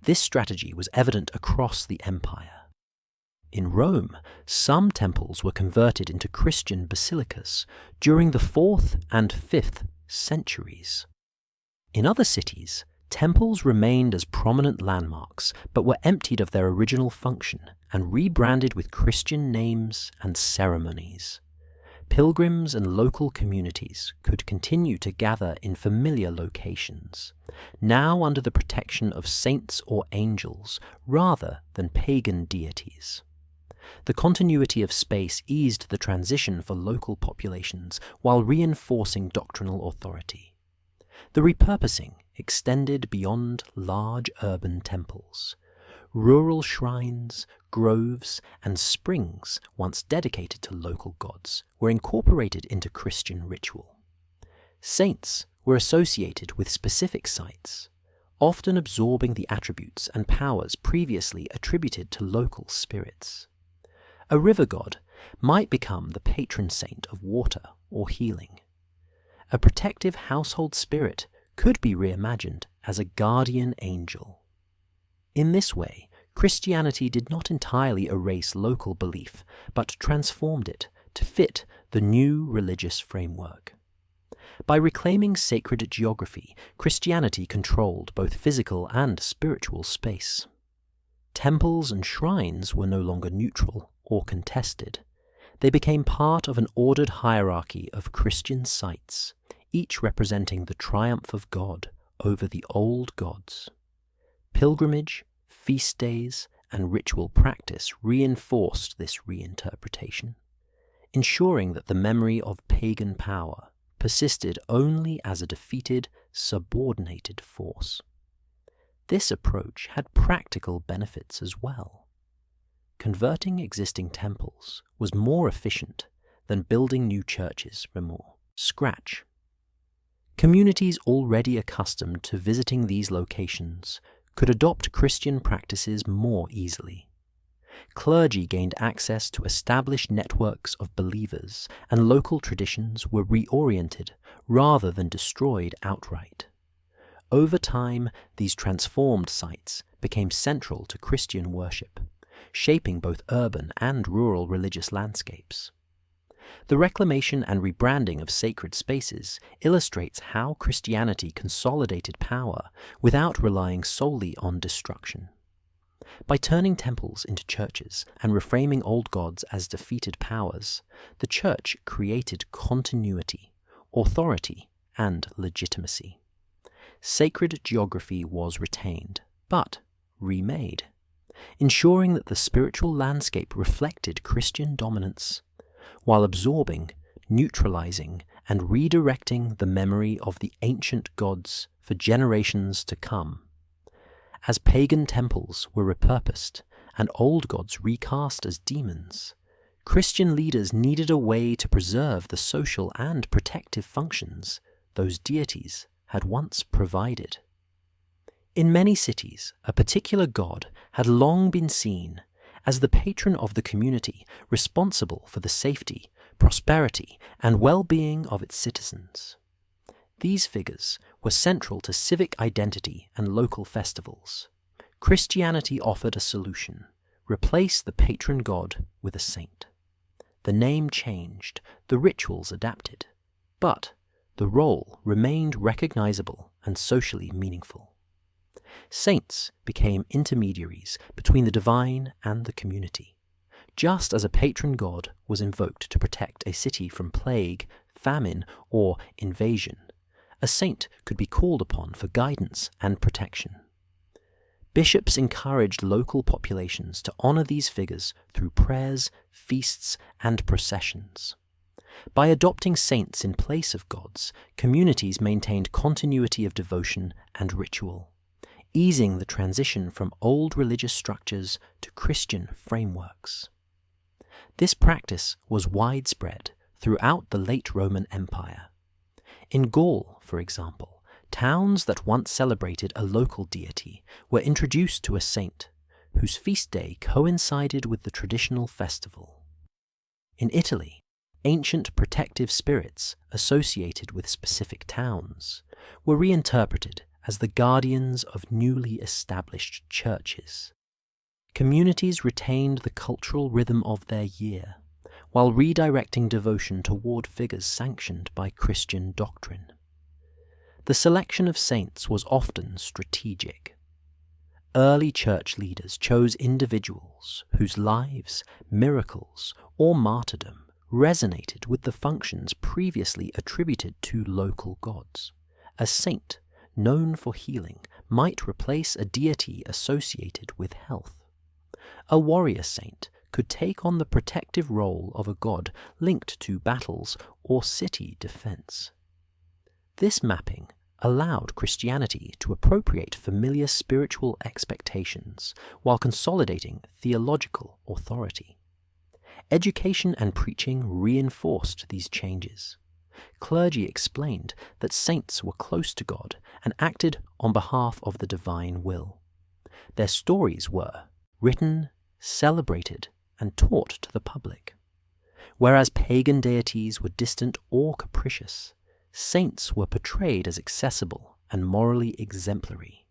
Speaker 1: This strategy was evident across the empire. In Rome, some temples were converted into Christian basilicas during the 4th and 5th centuries. In other cities, temples remained as prominent landmarks but were emptied of their original function and rebranded with Christian names and ceremonies. Pilgrims and local communities could continue to gather in familiar locations, now under the protection of saints or angels rather than pagan deities. The continuity of space eased the transition for local populations while reinforcing doctrinal authority. The repurposing extended beyond large urban temples. Rural shrines, groves, and springs, once dedicated to local gods, were incorporated into Christian ritual. Saints were associated with specific sites, often absorbing the attributes and powers previously attributed to local spirits. A river god might become the patron saint of water or healing. A protective household spirit could be reimagined as a guardian angel. In this way, Christianity did not entirely erase local belief, but transformed it to fit the new religious framework. By reclaiming sacred geography, Christianity controlled both physical and spiritual space. Temples and shrines were no longer neutral or contested. They became part of an ordered hierarchy of Christian sites, each representing the triumph of God over the old gods. Pilgrimage, feast days, and ritual practice reinforced this reinterpretation, ensuring that the memory of pagan power persisted only as a defeated, subordinated force. This approach had practical benefits as well. Converting existing temples was more efficient than building new churches from scratch. Communities already accustomed to visiting these locations could adopt Christian practices more easily. Clergy gained access to established networks of believers, and local traditions were reoriented rather than destroyed outright. Over time, these transformed sites became central to Christian worship, shaping both urban and rural religious landscapes. The reclamation and rebranding of sacred spaces illustrates how Christianity consolidated power without relying solely on destruction. By turning temples into churches and reframing old gods as defeated powers, the Church created continuity, authority, and legitimacy. Sacred geography was retained, but remade, ensuring that the spiritual landscape reflected Christian dominance, while absorbing, neutralizing, and redirecting the memory of the ancient gods for generations to come. As pagan temples were repurposed and old gods recast as demons, Christian leaders needed a way to preserve the social and protective functions those deities had once provided. In many cities, a particular god had long been seen as the patron of the community, responsible for the safety, prosperity, and well-being of its citizens. These figures were central to civic identity and local festivals. Christianity offered a solution: replace the patron god with a saint. The name changed, the rituals adapted, but the role remained recognizable and socially meaningful. Saints became intermediaries between the divine and the community. Just as a patron god was invoked to protect a city from plague, famine, or invasion, a saint could be called upon for guidance and protection. Bishops encouraged local populations to honor these figures through prayers, feasts, and processions. By adopting saints in place of gods, communities maintained continuity of devotion and ritual, easing the transition from old religious structures to Christian frameworks. This practice was widespread throughout the late Roman Empire. In Gaul, for example, towns that once celebrated a local deity were introduced to a saint, whose feast day coincided with the traditional festival. In Italy, ancient protective spirits associated with specific towns were reinterpreted as the guardians of newly established churches. Communities retained the cultural rhythm of their year, while redirecting devotion toward figures sanctioned by Christian doctrine. The selection of saints was often strategic. Early church leaders chose individuals whose lives, miracles, or martyrdom resonated with the functions previously attributed to local gods. A saint, known for healing, might replace a deity associated with health. A warrior saint could take on the protective role of a god linked to battles or city defense. This mapping allowed Christianity to appropriate familiar spiritual expectations while consolidating theological authority. Education and preaching reinforced these changes. Clergy explained that saints were close to God and acted on behalf of the divine will. Their stories were written, celebrated, and taught to the public. Whereas pagan deities were distant or capricious, saints were portrayed as accessible and morally exemplary,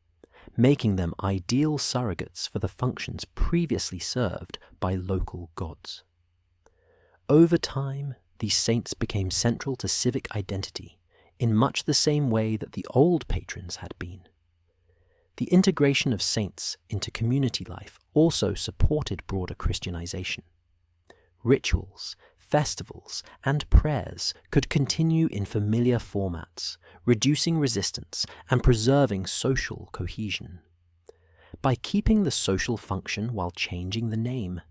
Speaker 1: making them ideal surrogates for the functions previously served by local gods. Over time, these saints became central to civic identity in much the same way that the old patrons had been. The integration of saints into community life also supported broader Christianization. Rituals, festivals, and prayers could continue in familiar formats, reducing resistance and preserving social cohesion. By keeping the social function while changing the name,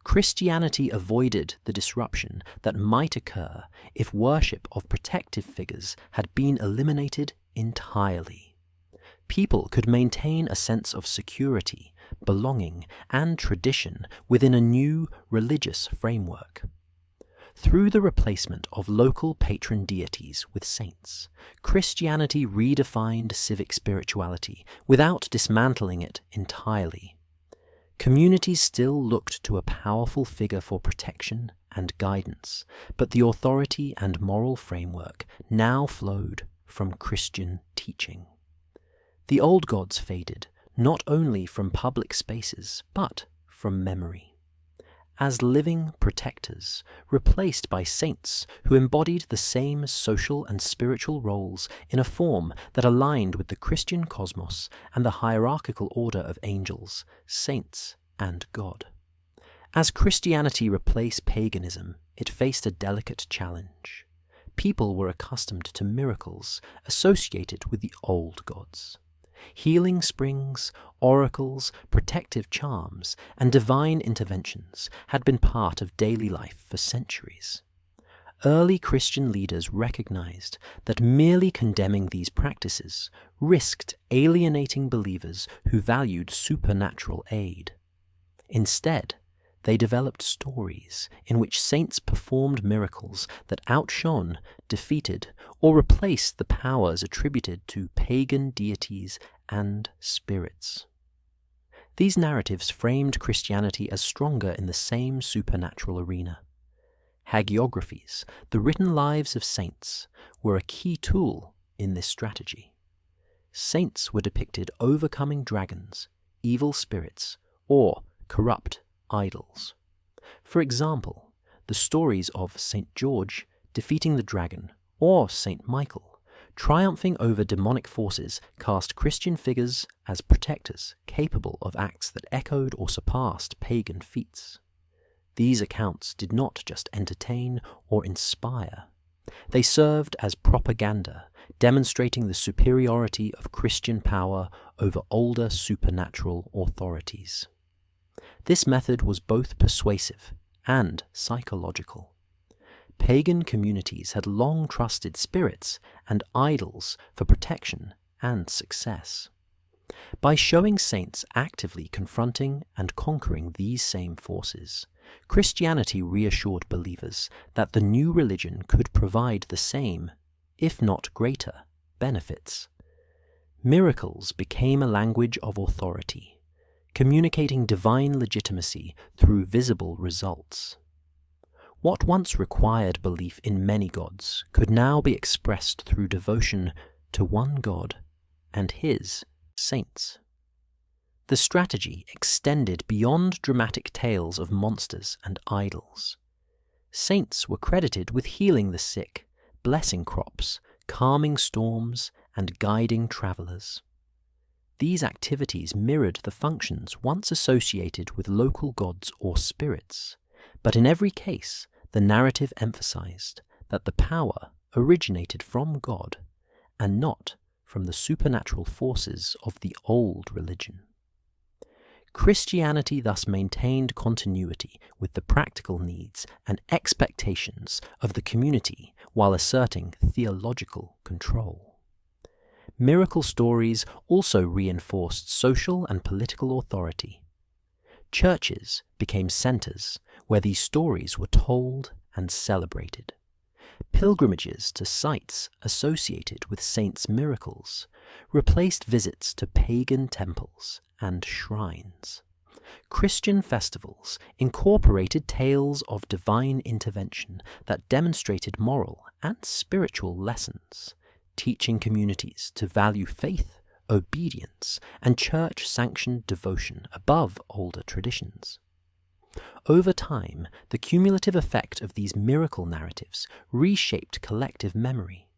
Speaker 1: Christianity avoided the disruption that might occur if worship of protective figures had been eliminated entirely. People could maintain a sense of security, belonging, and tradition within a new religious framework. Through the replacement of local patron deities with saints, Christianity redefined civic spirituality without dismantling it entirely. Communities still looked to a powerful figure for protection and guidance, but the authority and moral framework now flowed from Christian teaching. The old gods faded, not only from public spaces, but from memory. As living protectors, replaced by saints who embodied the same social and spiritual roles in a form that aligned with the Christian cosmos and the hierarchical order of angels, saints, and God. As Christianity replaced paganism, it faced a delicate challenge. People were accustomed to miracles associated with the old gods. Healing springs, oracles, protective charms, and divine interventions had been part of daily life for centuries. Early Christian leaders recognized that merely condemning these practices risked alienating believers who valued supernatural aid. Instead, they developed stories in which saints performed miracles that outshone, defeated, or replaced the powers attributed to pagan deities and spirits. These narratives framed Christianity as stronger in the same supernatural arena. Hagiographies, the written lives of saints, were a key tool in this strategy. Saints were depicted overcoming dragons, evil spirits, or corrupt idols. For example, the stories of St. George defeating the dragon, or St. Michael triumphing over demonic forces, cast Christian figures as protectors capable of acts that echoed or surpassed pagan feats. These accounts did not just entertain or inspire. They served as propaganda, demonstrating the superiority of Christian power over older supernatural authorities. This method was both persuasive and psychological. Pagan communities had long trusted spirits and idols for protection and success. By showing saints actively confronting and conquering these same forces, Christianity reassured believers that the new religion could provide the same, if not greater, benefits. Miracles became a language of authority, communicating divine legitimacy through visible results. What once required belief in many gods could now be expressed through devotion to one God and his saints. The strategy extended beyond dramatic tales of monsters and idols. Saints were credited with healing the sick, blessing crops, calming storms, and guiding travelers. These activities mirrored the functions once associated with local gods or spirits, but in every case, the narrative emphasized that the power originated from God and not from the supernatural forces of the old religion. Christianity thus maintained continuity with the practical needs and expectations of the community while asserting theological control. Miracle stories also reinforced social and political authority. Churches became centers where these stories were told and celebrated. Pilgrimages to sites associated with saints' miracles replaced visits to pagan temples and shrines. Christian festivals incorporated tales of divine intervention that demonstrated moral and spiritual lessons, teaching communities to value faith, obedience, and church-sanctioned devotion above older traditions. Over time, the cumulative effect of these miracle narratives reshaped collective memory.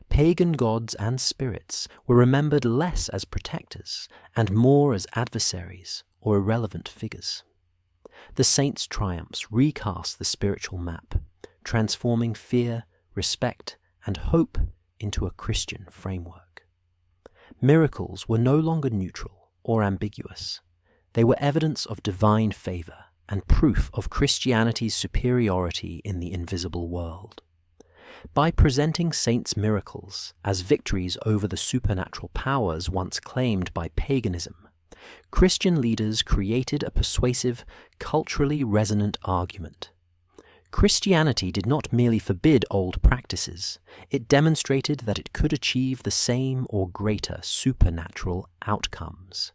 Speaker 1: Pagan gods and spirits were remembered less as protectors and more as adversaries or irrelevant figures. The saints' triumphs recast the spiritual map, transforming fear, respect, and hope into a Christian framework. Miracles were no longer neutral or ambiguous. They were evidence of divine favor and proof of Christianity's superiority in the invisible world. By presenting saints' miracles as victories over the supernatural powers once claimed by paganism, Christian leaders created a persuasive, culturally resonant argument. Christianity did not merely forbid old practices, it demonstrated that it could achieve the same or greater supernatural outcomes.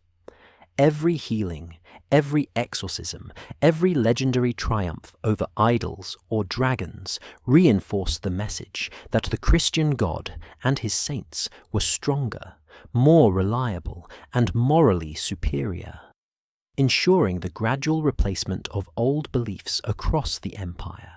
Speaker 1: Every healing, every exorcism, every legendary triumph over idols or dragons reinforced the message that the Christian God and his saints were stronger, more reliable, and morally superior, ensuring the gradual replacement of old beliefs across the empire.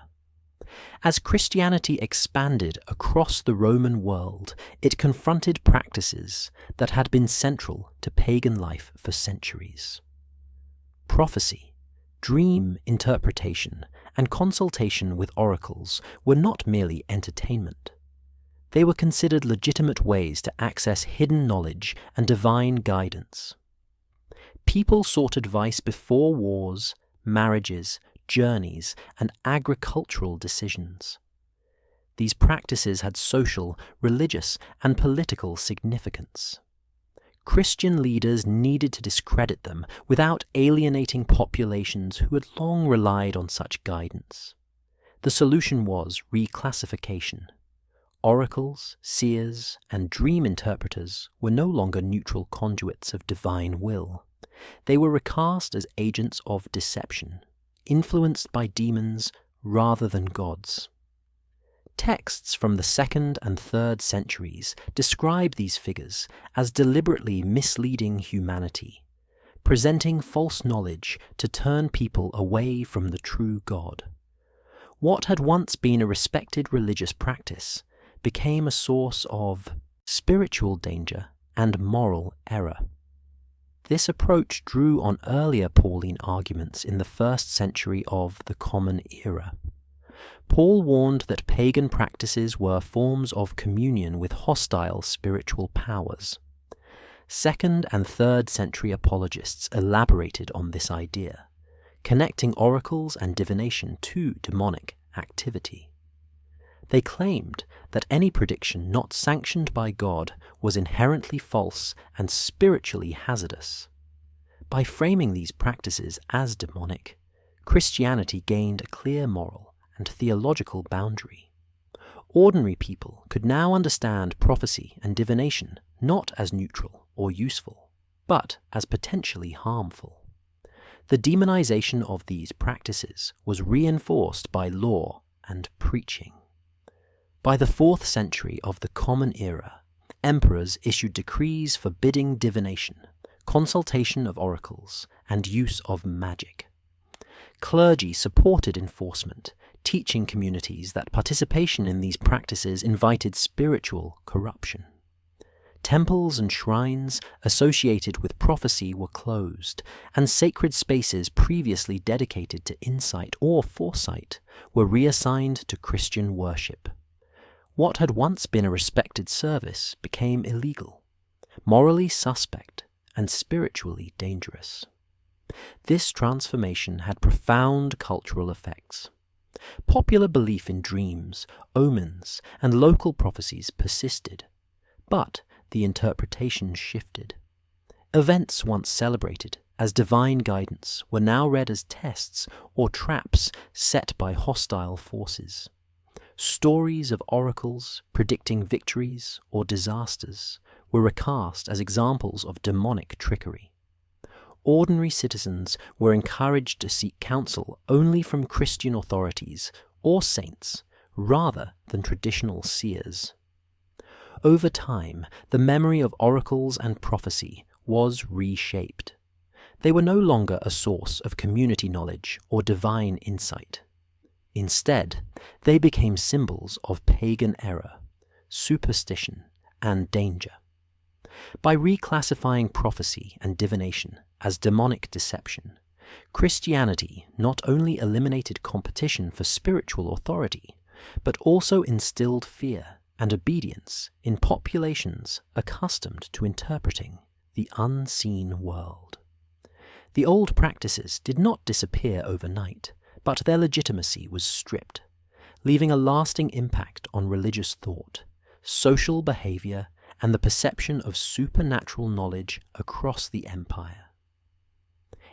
Speaker 1: As Christianity expanded across the Roman world, it confronted practices that had been central to pagan life for centuries. Prophecy, dream interpretation, and consultation with oracles were not merely entertainment. They were considered legitimate ways to access hidden knowledge and divine guidance. People sought advice before wars, marriages, journeys, and agricultural decisions. These practices had social, religious, and political significance. Christian leaders needed to discredit them without alienating populations who had long relied on such guidance. The solution was reclassification. Oracles, seers, and dream interpreters were no longer neutral conduits of divine will. They were recast as agents of deception, influenced by demons rather than gods. Texts from the 2nd and 3rd centuries describe these figures as deliberately misleading humanity, presenting false knowledge to turn people away from the true God. What had once been a respected religious practice became a source of spiritual danger and moral error. This approach drew on earlier Pauline arguments in the 1st century of the Common Era. Paul warned that pagan practices were forms of communion with hostile spiritual powers. 2nd and 3rd century apologists elaborated on this idea, connecting oracles and divination to demonic activity. They claimed that any prediction not sanctioned by God was inherently false and spiritually hazardous. By framing these practices as demonic, Christianity gained a clear moral and theological boundary. Ordinary people could now understand prophecy and divination not as neutral or useful, but as potentially harmful. The demonization of these practices was reinforced by law and preaching. By the 4th century of the Common Era, emperors issued decrees forbidding divination, consultation of oracles, and use of magic. Clergy supported enforcement, teaching communities that participation in these practices invited spiritual corruption. Temples and shrines associated with prophecy were closed, and sacred spaces previously dedicated to insight or foresight were reassigned to Christian worship. What had once been a respected service became illegal, morally suspect, and spiritually dangerous. This transformation had profound cultural effects. Popular belief in dreams, omens, and local prophecies persisted, but the interpretation shifted. Events once celebrated as divine guidance were now read as tests or traps set by hostile forces. Stories of oracles predicting victories or disasters were recast as examples of demonic trickery. Ordinary citizens were encouraged to seek counsel only from Christian authorities or saints rather than traditional seers. Over time, the memory of oracles and prophecy was reshaped. They were no longer a source of community knowledge or divine insight. Instead, they became symbols of pagan error, superstition, and danger. By reclassifying prophecy and divination as demonic deception, Christianity not only eliminated competition for spiritual authority, but also instilled fear and obedience in populations accustomed to interpreting the unseen world. The old practices did not disappear overnight, but their legitimacy was stripped, leaving a lasting impact on religious thought, social behavior, and the perception of supernatural knowledge across the empire.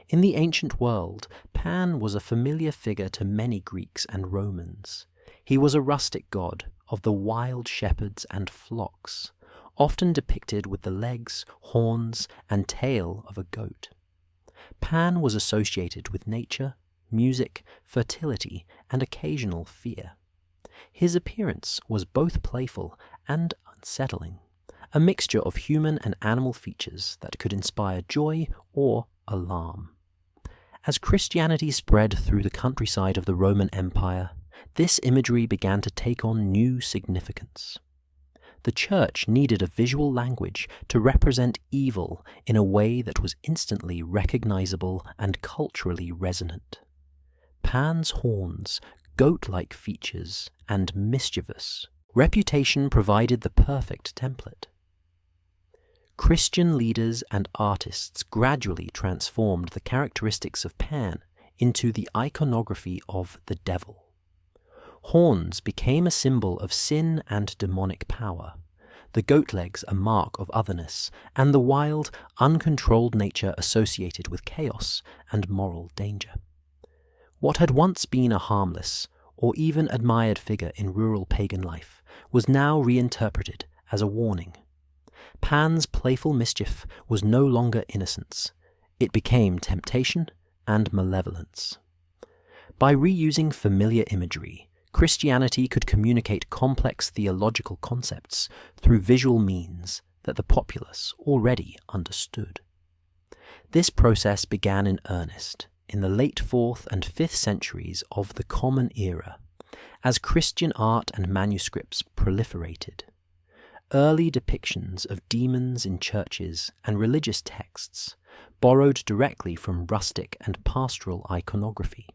Speaker 1: In the ancient world, Pan was a familiar figure to many Greeks and Romans. He was a rustic god of the wild shepherds and flocks, often depicted with the legs, horns, and tail of a goat. Pan was associated with nature, music, fertility, and occasional fear. His appearance was both playful and unsettling, a mixture of human and animal features that could inspire joy or alarm. As Christianity spread through the countryside of the Roman Empire, this imagery began to take on new significance. The Church needed a visual language to represent evil in a way that was instantly recognizable and culturally resonant. Pan's horns, goat-like features, and mischievous reputation provided the perfect template. Christian leaders and artists gradually transformed the characteristics of Pan into the iconography of the devil. Horns became a symbol of sin and demonic power, the goat legs a mark of otherness, and the wild, uncontrolled nature associated with chaos and moral danger. What had once been a harmless or even admired figure in rural pagan life was now reinterpreted as a warning. Pan's playful mischief was no longer innocence. It became temptation and malevolence. By reusing familiar imagery, Christianity could communicate complex theological concepts through visual means that the populace already understood. This process began in earnest in the late 4th and 5th centuries of the Common Era, as Christian art and manuscripts proliferated. Early depictions of demons in churches and religious texts borrowed directly from rustic and pastoral iconography.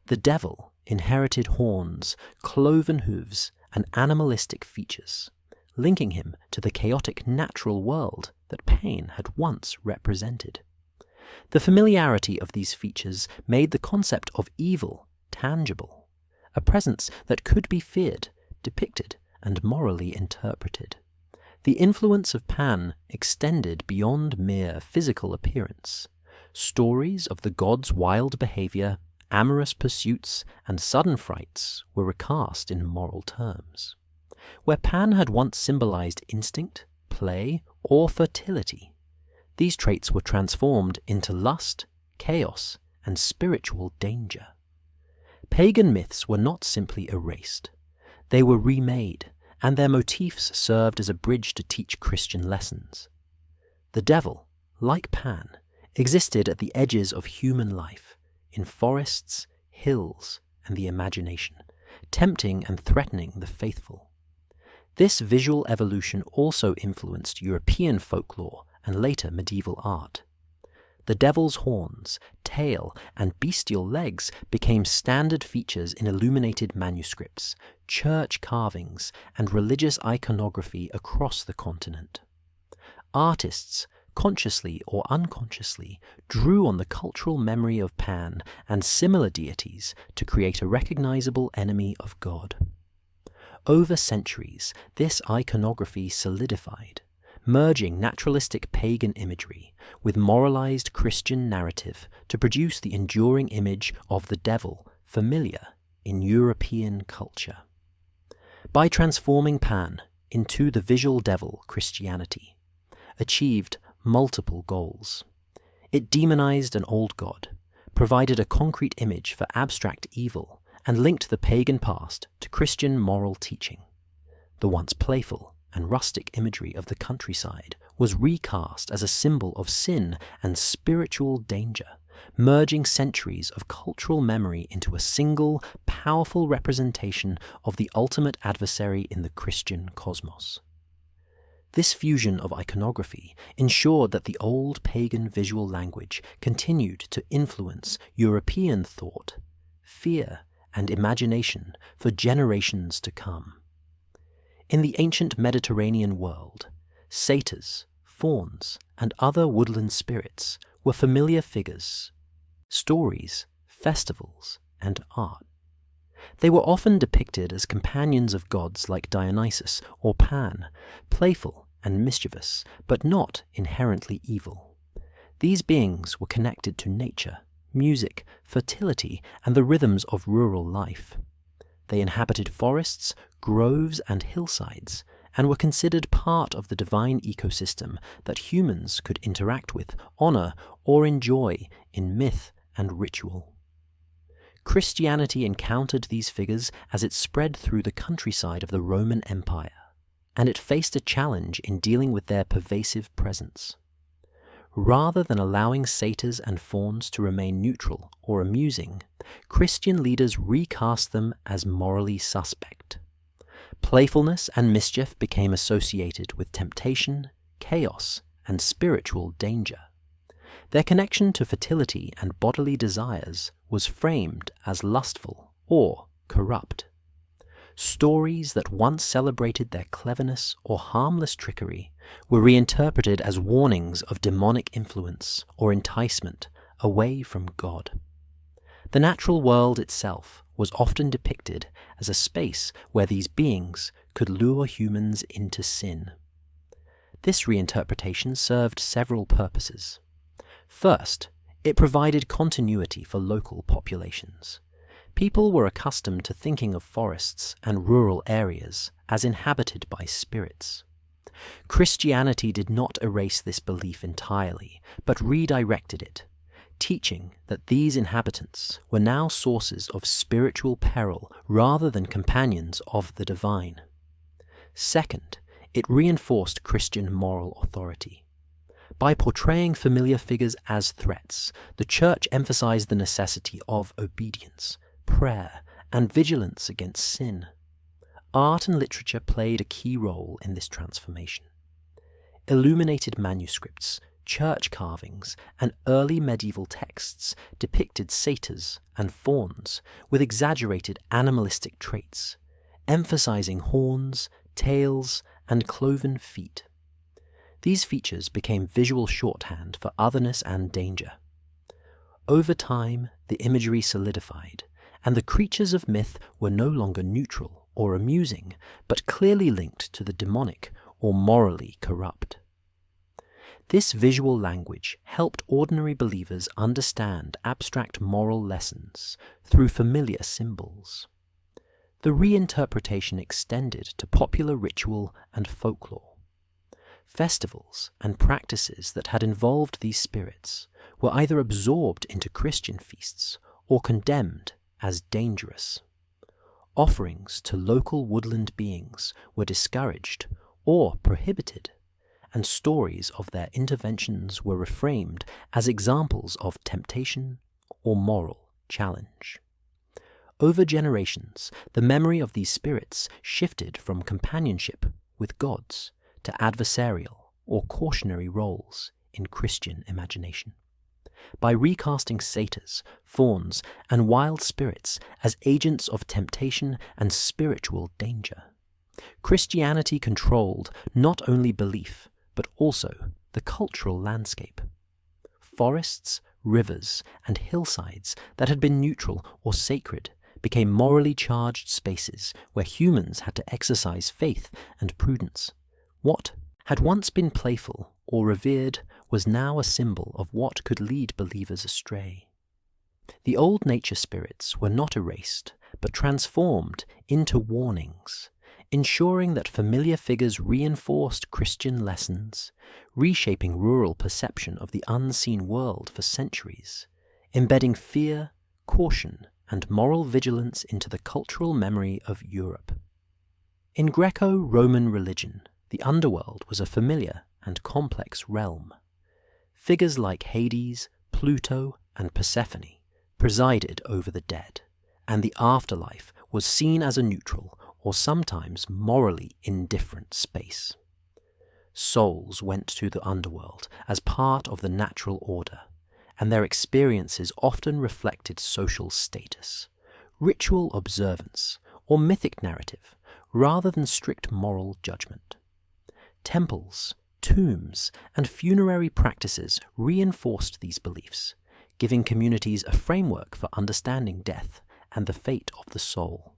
Speaker 1: The devil inherited horns, cloven hooves, and animalistic features, linking him to the chaotic natural world that Pagan had once represented. The familiarity of these features made the concept of evil tangible, a presence that could be feared, depicted, and morally interpreted. The influence of Pan extended beyond mere physical appearance. Stories of the god's wild behavior, amorous pursuits, and sudden frights were recast in moral terms. Where Pan had once symbolized instinct, play, or fertility, these traits were transformed into lust, chaos, and spiritual danger. Pagan myths were not simply erased. They were remade, and their motifs served as a bridge to teach Christian lessons. The devil, like Pan, existed at the edges of human life, in forests, hills, and the imagination, tempting and threatening the faithful. This visual evolution also influenced European folklore and later medieval art. The devil's horns, tail, and bestial legs became standard features in illuminated manuscripts, church carvings, and religious iconography across the continent. Artists, consciously or unconsciously, drew on the cultural memory of Pan and similar deities to create a recognizable enemy of God. Over centuries, this iconography solidified, merging naturalistic pagan imagery with moralized Christian narrative to produce the enduring image of the devil familiar in European culture. By transforming Pan into the visual devil, Christianity achieved multiple goals. It demonized an old god, provided a concrete image for abstract evil, and linked the pagan past to Christian moral teaching. The once playful and rustic imagery of the countryside was recast as a symbol of sin and spiritual danger, merging centuries of cultural memory into a single, powerful representation of the ultimate adversary in the Christian cosmos. This fusion of iconography ensured that the old pagan visual language continued to influence European thought, fear, and imagination for generations to come. In the ancient Mediterranean world, satyrs, fauns, and other woodland spirits were familiar figures, stories, festivals, and art. They were often depicted as companions of gods like Dionysus or Pan, playful and mischievous, but not inherently evil. These beings were connected to nature, music, fertility, and the rhythms of rural life. They inhabited forests, groves, and hillsides, and were considered part of the divine ecosystem that humans could interact with, honor, or enjoy in myth and ritual. Christianity encountered these figures as it spread through the countryside of the Roman Empire, and it faced a challenge in dealing with their pervasive presence. Rather than allowing satyrs and fauns to remain neutral or amusing, Christian leaders recast them as morally suspect. Playfulness and mischief became associated with temptation, chaos, and spiritual danger. Their connection to fertility and bodily desires was framed as lustful or corrupt. Stories that once celebrated their cleverness or harmless trickery were reinterpreted as warnings of demonic influence or enticement away from God. The natural world itself was often depicted as a space where these beings could lure humans into sin. This reinterpretation served several purposes. First, it provided continuity for local populations. People were accustomed to thinking of forests and rural areas as inhabited by spirits. Christianity did not erase this belief entirely, but redirected it, teaching that these inhabitants were now sources of spiritual peril rather than companions of the divine. Second, it reinforced Christian moral authority. By portraying familiar figures as threats, the Church emphasized the necessity of obedience, prayer, and vigilance against sin. Art and literature played a key role in this transformation. Illuminated manuscripts, church carvings, and early medieval texts depicted satyrs and fauns with exaggerated animalistic traits, emphasizing horns, tails, and cloven feet. These features became visual shorthand for otherness and danger. Over time, the imagery solidified, and the creatures of myth were no longer neutral or amusing, but clearly linked to the demonic or morally corrupt. This visual language helped ordinary believers understand abstract moral lessons through familiar symbols. The reinterpretation extended to popular ritual and folklore. Festivals and practices that had involved these spirits were either absorbed into Christian feasts or condemned as dangerous. Offerings to local woodland beings were discouraged or prohibited, and stories of their interventions were reframed as examples of temptation or moral challenge. Over generations, the memory of these spirits shifted from companionship with gods to adversarial or cautionary roles in Christian imagination. By recasting satyrs, fauns, and wild spirits as agents of temptation and spiritual danger, Christianity controlled not only belief, but also the cultural landscape. Forests, rivers, and hillsides that had been neutral or sacred became morally charged spaces where humans had to exercise faith and prudence. What had once been playful or revered was now a symbol of what could lead believers astray. The old nature spirits were not erased, but transformed into warnings, ensuring that familiar figures reinforced Christian lessons, reshaping rural perception of the unseen world for centuries, embedding fear, caution, and moral vigilance into the cultural memory of Europe. In Greco-Roman religion, the underworld was a familiar and complex realm. Figures like Hades, Pluto, and Persephone presided over the dead, and the afterlife was seen as a neutral or sometimes morally indifferent space. Souls went to the underworld as part of the natural order, and their experiences often reflected social status, ritual observance, or mythic narrative, rather than strict moral judgment. Temples, tombs, and funerary practices reinforced these beliefs, giving communities a framework for understanding death and the fate of the soul.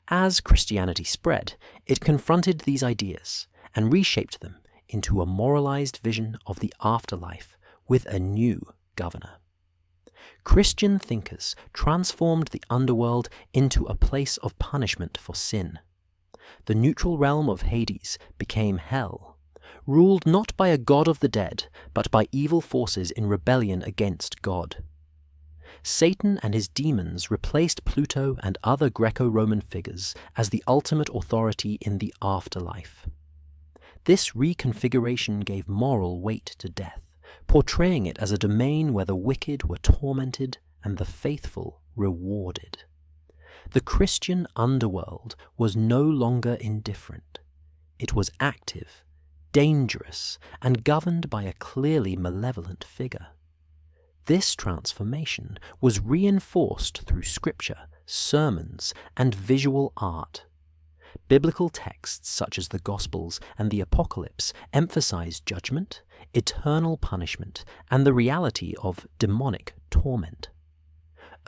Speaker 1: As Christianity spread, it confronted these ideas and reshaped them into a moralized vision of the afterlife with a new governor. Christian thinkers transformed the underworld into a place of punishment for sin. The neutral realm of Hades became hell, ruled not by a god of the dead, but by evil forces in rebellion against God. Satan and his demons replaced Pluto and other Greco-Roman figures as the ultimate authority in the afterlife. This reconfiguration gave moral weight to death, portraying it as a domain where the wicked were tormented and the faithful rewarded. The Christian underworld was no longer indifferent. It was active, dangerous, and governed by a clearly malevolent figure. This transformation was reinforced through scripture, sermons, and visual art. Biblical texts such as the Gospels and the Apocalypse emphasize judgment, eternal punishment, and the reality of demonic torment.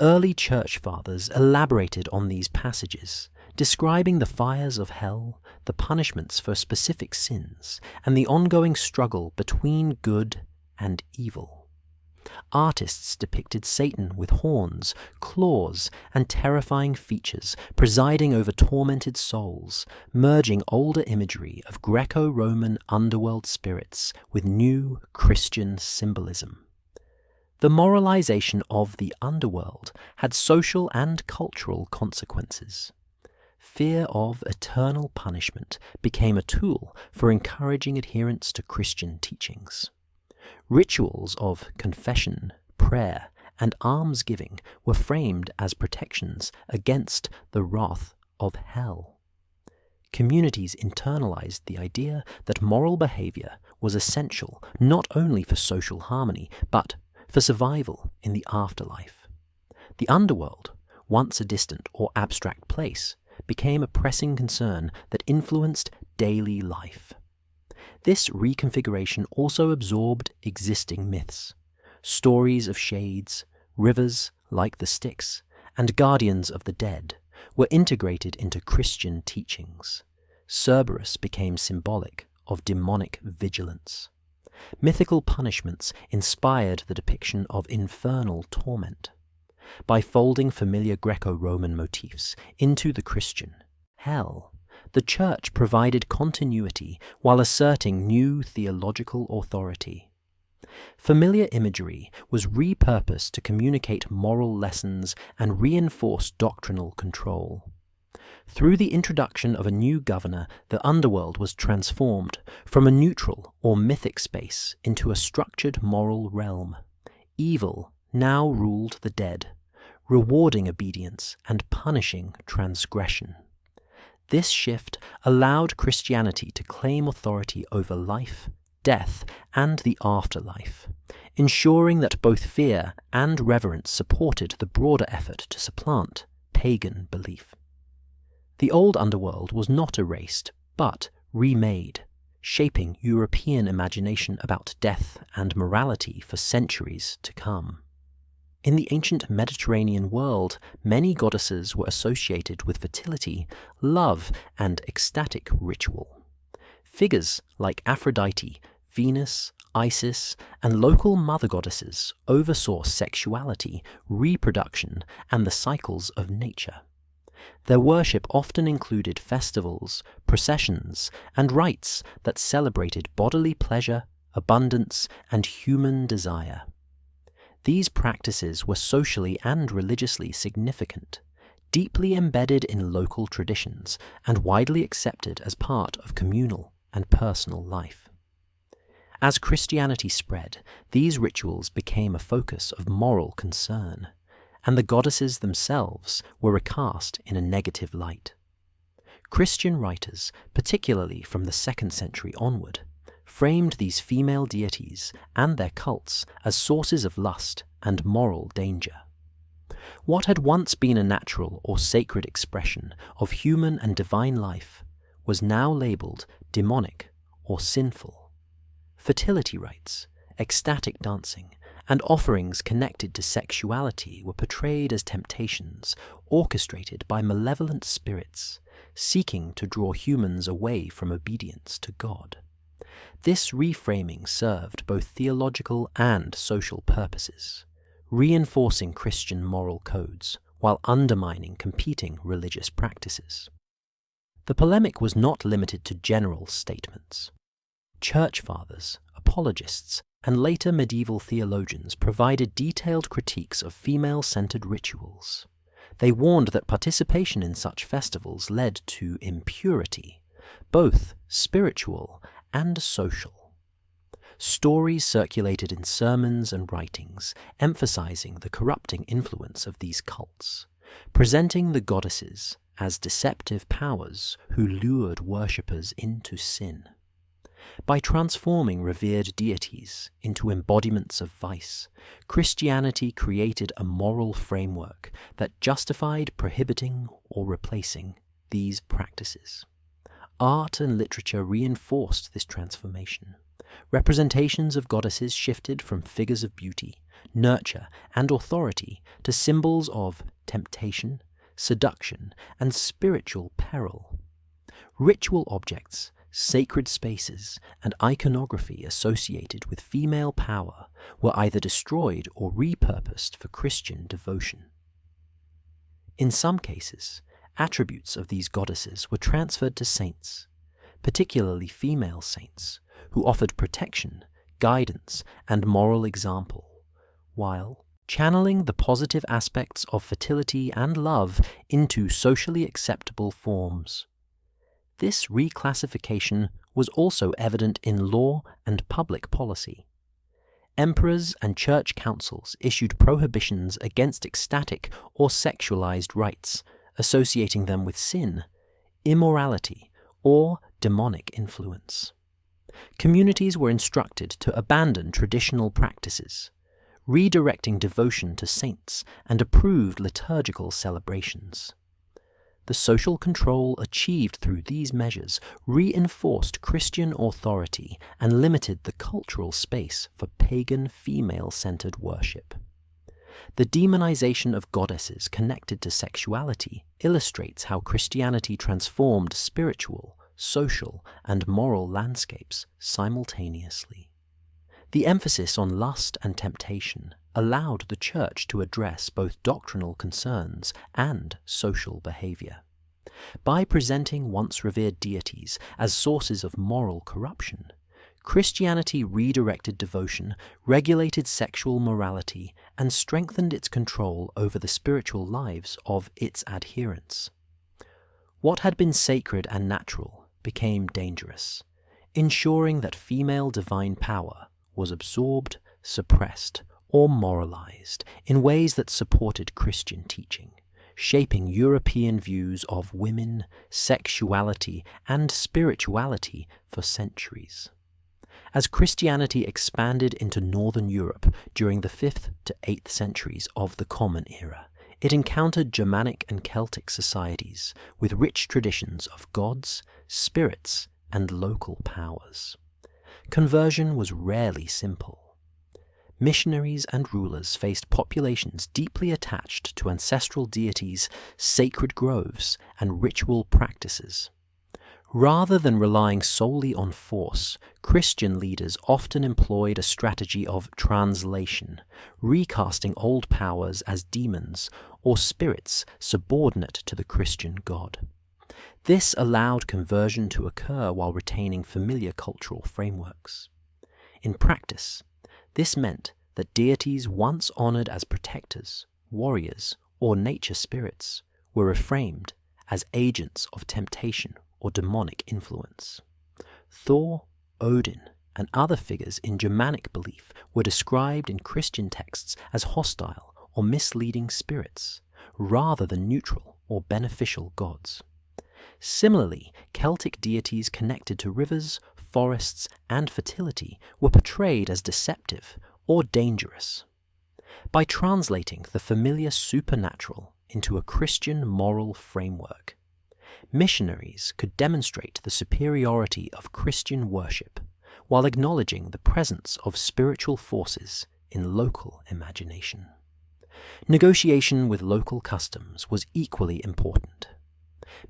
Speaker 1: Early church fathers elaborated on these passages, describing the fires of hell, the punishments for specific sins, and the ongoing struggle between good and evil. Artists depicted Satan with horns, claws, and terrifying features, presiding over tormented souls, merging older imagery of Greco-Roman underworld spirits with new Christian symbolism. The moralization of the underworld had social and cultural consequences. Fear of eternal punishment became a tool for encouraging adherence to Christian teachings. Rituals of confession, prayer, and almsgiving were framed as protections against the wrath of hell. Communities internalized the idea that moral behavior was essential not only for social harmony, but for survival in the afterlife. The underworld, once a distant or abstract place, became a pressing concern that influenced daily life. This reconfiguration also absorbed existing myths, stories of shades, rivers like the Styx, and guardians of the dead were integrated into Christian teachings. Cerberus became symbolic of demonic vigilance. Mythical punishments inspired the depiction of infernal torment. By folding familiar Greco-Roman motifs into the Christian hell, the Church provided continuity while asserting new theological authority. Familiar imagery was repurposed to communicate moral lessons and reinforce doctrinal control. Through the introduction of a new governor, the underworld was transformed from a neutral or mythic space into a structured moral realm. Evil now ruled the dead, rewarding obedience and punishing transgression. This shift allowed Christianity to claim authority over life, death, and the afterlife, ensuring that both fear and reverence supported the broader effort to supplant pagan belief. The old underworld was not erased, but remade, shaping European imagination about death and morality for centuries to come. In the ancient Mediterranean world, many goddesses were associated with fertility, love, and ecstatic ritual. Figures like Aphrodite, Venus, Isis, and local mother goddesses oversaw sexuality, reproduction, and the cycles of nature. Their worship often included festivals, processions, and rites that celebrated bodily pleasure, abundance, and human desire. These practices were socially and religiously significant, deeply embedded in local traditions, and widely accepted as part of communal and personal life. As Christianity spread, these rituals became a focus of moral concern, and the goddesses themselves were recast in a negative light. Christian writers, particularly from the 2nd century onward, framed these female deities and their cults as sources of lust and moral danger. What had once been a natural or sacred expression of human and divine life was now labeled demonic or sinful. Fertility rites, ecstatic dancing, and offerings connected to sexuality were portrayed as temptations orchestrated by malevolent spirits, seeking to draw humans away from obedience to God. This reframing served both theological and social purposes, reinforcing Christian moral codes while undermining competing religious practices. The polemic was not limited to general statements. Church fathers, apologists, and later medieval theologians provided detailed critiques of female-centered rituals. They warned that participation in such festivals led to impurity, both spiritual and social. Stories circulated in sermons and writings, emphasizing the corrupting influence of these cults, presenting the goddesses as deceptive powers who lured worshippers into sin. By transforming revered deities into embodiments of vice, Christianity created a moral framework that justified prohibiting or replacing these practices. Art and literature reinforced this transformation. Representations of goddesses shifted from figures of beauty, nurture, and authority to symbols of temptation, seduction, and spiritual peril. Ritual objects, sacred spaces, and iconography associated with female power were either destroyed or repurposed for Christian devotion. In some cases, attributes of these goddesses were transferred to saints, particularly female saints, who offered protection, guidance, and moral example, while channeling the positive aspects of fertility and love into socially acceptable forms. This reclassification was also evident in law and public policy. Emperors and church councils issued prohibitions against ecstatic or sexualized rites, associating them with sin, immorality, or demonic influence. Communities were instructed to abandon traditional practices, redirecting devotion to saints and approved liturgical celebrations. The social control achieved through these measures reinforced Christian authority and limited the cultural space for pagan female-centered worship. The demonization of goddesses connected to sexuality illustrates how Christianity transformed spiritual, social, and moral landscapes simultaneously. The emphasis on lust and temptation allowed the Church to address both doctrinal concerns and social behavior. By presenting once revered deities as sources of moral corruption, Christianity redirected devotion, regulated sexual morality, and strengthened its control over the spiritual lives of its adherents. What had been sacred and natural became dangerous, ensuring that female divine power was absorbed, suppressed, or moralized in ways that supported Christian teaching, shaping European views of women, sexuality, and spirituality for centuries. As Christianity expanded into Northern Europe during the 5th to 8th centuries of the Common Era, it encountered Germanic and Celtic societies with rich traditions of gods, spirits, and local powers. Conversion was rarely simple. Missionaries and rulers faced populations deeply attached to ancestral deities, sacred groves, and ritual practices. Rather than relying solely on force, Christian leaders often employed a strategy of translation, recasting old powers as demons or spirits subordinate to the Christian God. This allowed conversion to occur while retaining familiar cultural frameworks. In practice, this meant that deities once honored as protectors, warriors, or nature spirits were reframed as agents of temptation or demonic influence. Thor, Odin, and other figures in Germanic belief were described in Christian texts as hostile or misleading spirits, rather than neutral or beneficial gods. Similarly, Celtic deities connected to rivers, forests, and fertility were portrayed as deceptive or dangerous. By translating the familiar supernatural into a Christian moral framework, missionaries could demonstrate the superiority of Christian worship while acknowledging the presence of spiritual forces in local imagination. Negotiation with local customs was equally important.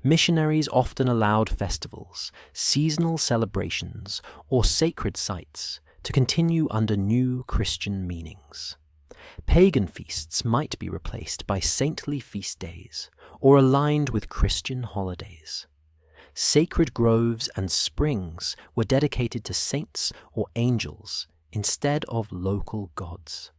Speaker 1: Missionaries often allowed festivals, seasonal celebrations, or sacred sites to continue under new Christian meanings. Pagan feasts might be replaced by saintly feast days or aligned with Christian holidays. Sacred groves and springs were dedicated to saints or angels instead of local gods.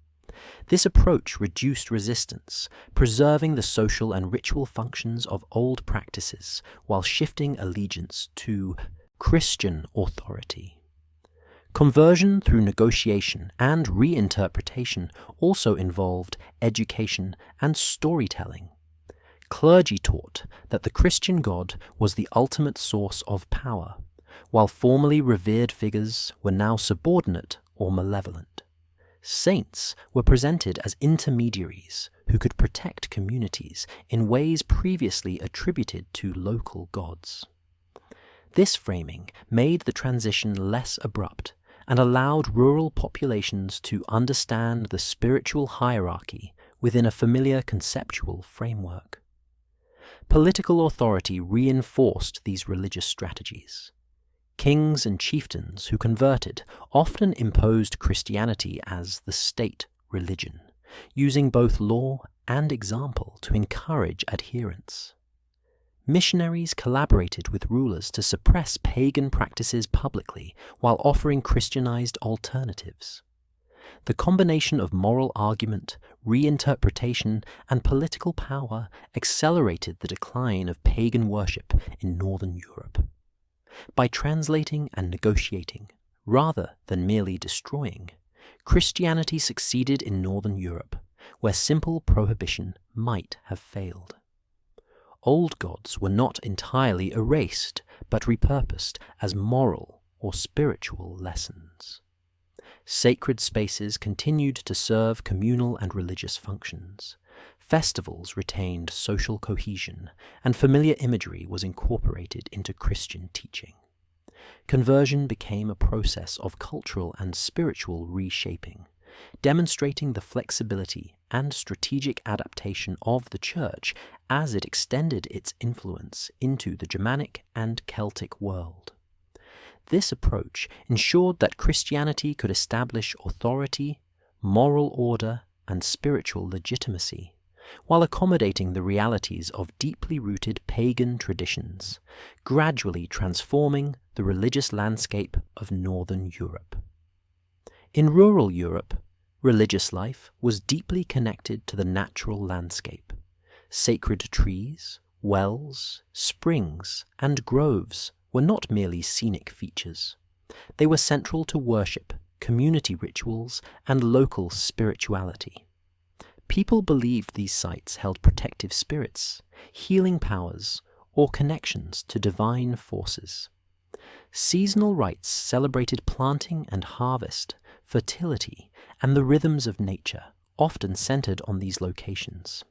Speaker 1: This approach reduced resistance, preserving the social and ritual functions of old practices while shifting allegiance to Christian authority. Conversion through negotiation and reinterpretation also involved education and storytelling. Clergy taught that the Christian God was the ultimate source of power, while formerly revered figures were now subordinate or malevolent. Saints were presented as intermediaries who could protect communities in ways previously attributed to local gods. This framing made the transition less abrupt and allowed rural populations to understand the spiritual hierarchy within a familiar conceptual framework. Political authority reinforced these religious strategies. Kings and chieftains who converted often imposed Christianity as the state religion, using both law and example to encourage adherence. Missionaries collaborated with rulers to suppress pagan practices publicly while offering Christianized alternatives. The combination of moral argument, reinterpretation, and political power accelerated the decline of pagan worship in Northern Europe. By translating and negotiating, rather than merely destroying, Christianity succeeded in Northern Europe, where simple prohibition might have failed. Old gods were not entirely erased, but repurposed as moral or spiritual lessons. Sacred spaces continued to serve communal and religious functions. Festivals retained social cohesion, and familiar imagery was incorporated into Christian teaching. Conversion became a process of cultural and spiritual reshaping, demonstrating the flexibility and strategic adaptation of the Church as it extended its influence into the Germanic and Celtic world. This approach ensured that Christianity could establish authority, moral order, and spiritual legitimacy, while accommodating the realities of deeply rooted pagan traditions, gradually transforming the religious landscape of Northern Europe. In rural Europe, religious life was deeply connected to the natural landscape. Sacred trees, wells, springs, and groves were not merely scenic features. They were central to worship, community rituals, and local spirituality. People believed these sites held protective spirits, healing powers, or connections to divine forces. Seasonal rites celebrated planting and harvest, fertility, and the rhythms of nature, often centered on these locations.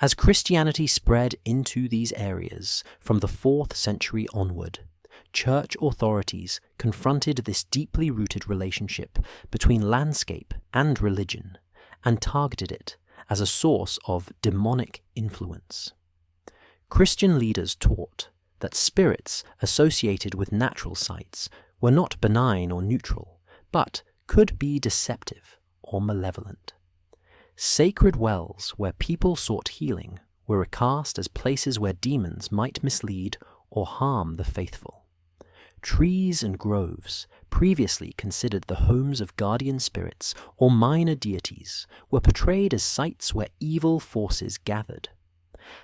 Speaker 1: As Christianity spread into these areas from the 4th century onward, church authorities confronted this deeply rooted relationship between landscape and religion and targeted it as a source of demonic influence. Christian leaders taught that spirits associated with natural sites were not benign or neutral, but could be deceptive or malevolent. Sacred wells where people sought healing were recast as places where demons might mislead or harm the faithful. Trees and groves, previously considered the homes of guardian spirits or minor deities, were portrayed as sites where evil forces gathered.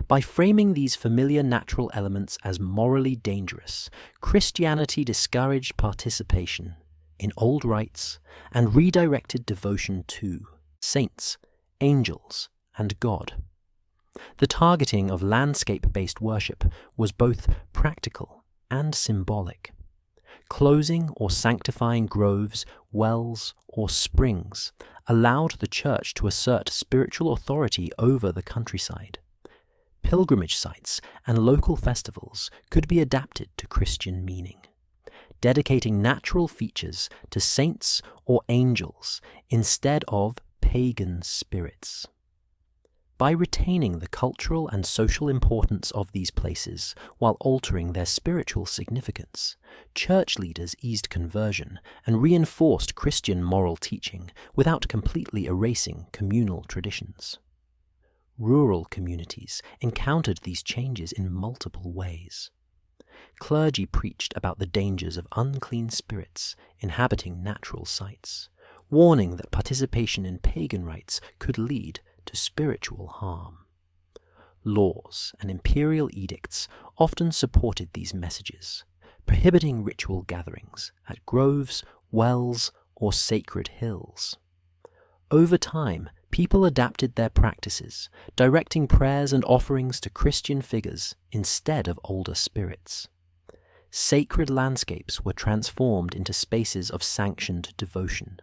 Speaker 1: By framing these familiar natural elements as morally dangerous, Christianity discouraged participation in old rites and redirected devotion to saints, angels, and God. The targeting of landscape-based worship was both practical and symbolic. Closing or sanctifying groves, wells, or springs allowed the Church to assert spiritual authority over the countryside. Pilgrimage sites and local festivals could be adapted to Christian meaning, dedicating natural features to saints or angels instead of pagan spirits. By retaining the cultural and social importance of these places while altering their spiritual significance, church leaders eased conversion and reinforced Christian moral teaching without completely erasing communal traditions. Rural communities encountered these changes in multiple ways. Clergy preached about the dangers of unclean spirits inhabiting natural sites, warning that participation in pagan rites could lead to spiritual harm. Laws and imperial edicts often supported these messages, prohibiting ritual gatherings at groves, wells, or sacred hills. Over time, people adapted their practices, directing prayers and offerings to Christian figures instead of older spirits. Sacred landscapes were transformed into spaces of sanctioned devotion,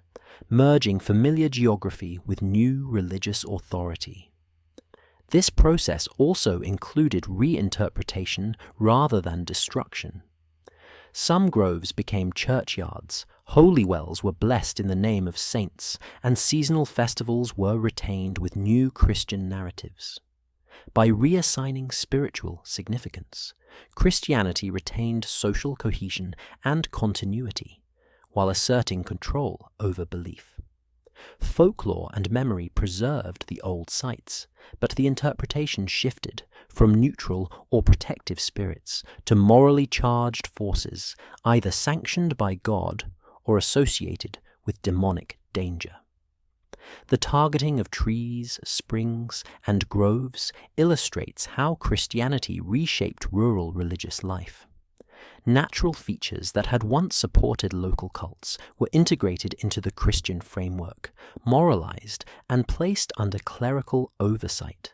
Speaker 1: merging familiar geography with new religious authority. This process also included reinterpretation rather than destruction. Some groves became churchyards, holy wells were blessed in the name of saints, and seasonal festivals were retained with new Christian narratives. By reassigning spiritual significance, Christianity retained social cohesion and continuity, while asserting control over belief. Folklore and memory preserved the old sites, but the interpretation shifted from neutral or protective spirits to morally charged forces, either sanctioned by God or associated with demonic danger. The targeting of trees, springs, and groves illustrates how Christianity reshaped rural religious life. Natural features that had once supported local cults were integrated into the Christian framework, moralized, and placed under clerical oversight.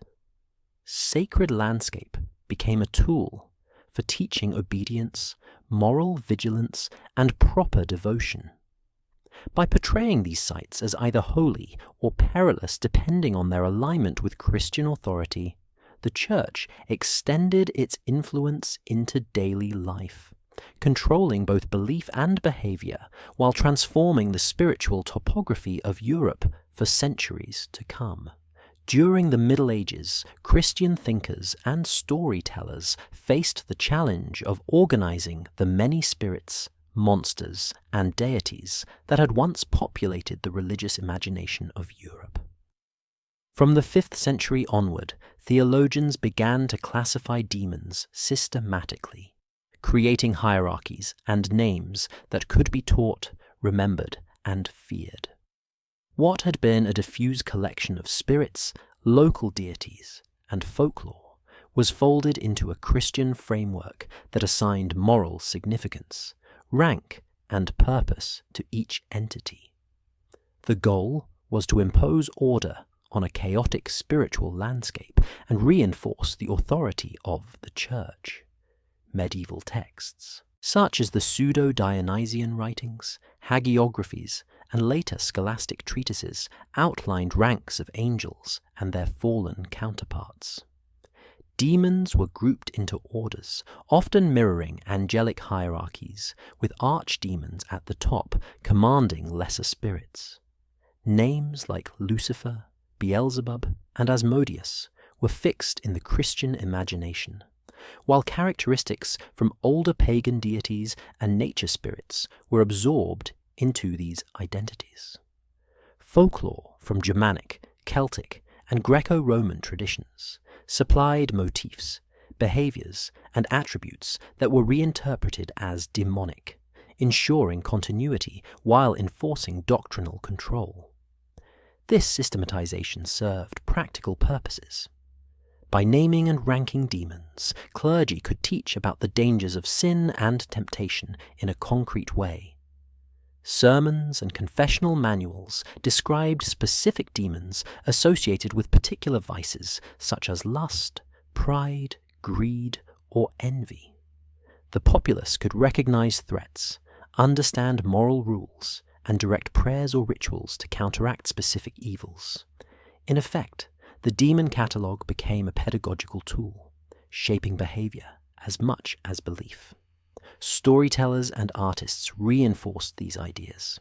Speaker 1: Sacred landscape became a tool for teaching obedience, moral vigilance, and proper devotion. By portraying these sites as either holy or perilous depending on their alignment with Christian authority, the Church extended its influence into daily life, controlling both belief and behavior while transforming the spiritual topography of Europe for centuries to come. During the Middle Ages, Christian thinkers and storytellers faced the challenge of organizing the many spirits, monsters, and deities that had once populated the religious imagination of Europe. From the 5th century onward, theologians began to classify demons systematically, creating hierarchies and names that could be taught, remembered, and feared. What had been a diffuse collection of spirits, local deities, and folklore was folded into a Christian framework that assigned moral significance, rank, and purpose to each entity. The goal was to impose order on a chaotic spiritual landscape and reinforce the authority of the Church. Medieval texts, such as the pseudo-Dionysian writings, hagiographies, and later scholastic treatises, outlined ranks of angels and their fallen counterparts. Demons were grouped into orders, often mirroring angelic hierarchies, with archdemons at the top commanding lesser spirits. Names like Lucifer, Beelzebub, and Asmodeus were fixed in the Christian imagination, while characteristics from older pagan deities and nature spirits were absorbed into these identities. Folklore from Germanic, Celtic, and Greco-Roman traditions supplied motifs, behaviors, and attributes that were reinterpreted as demonic, ensuring continuity while enforcing doctrinal control. This systematization served practical purposes. By naming and ranking demons, clergy could teach about the dangers of sin and temptation in a concrete way. Sermons and confessional manuals described specific demons associated with particular vices such as lust, pride, greed, or envy. The populace could recognize threats, understand moral rules, and direct prayers or rituals to counteract specific evils. In effect, the demon catalogue became a pedagogical tool, shaping behavior as much as belief. Storytellers and artists reinforced these ideas.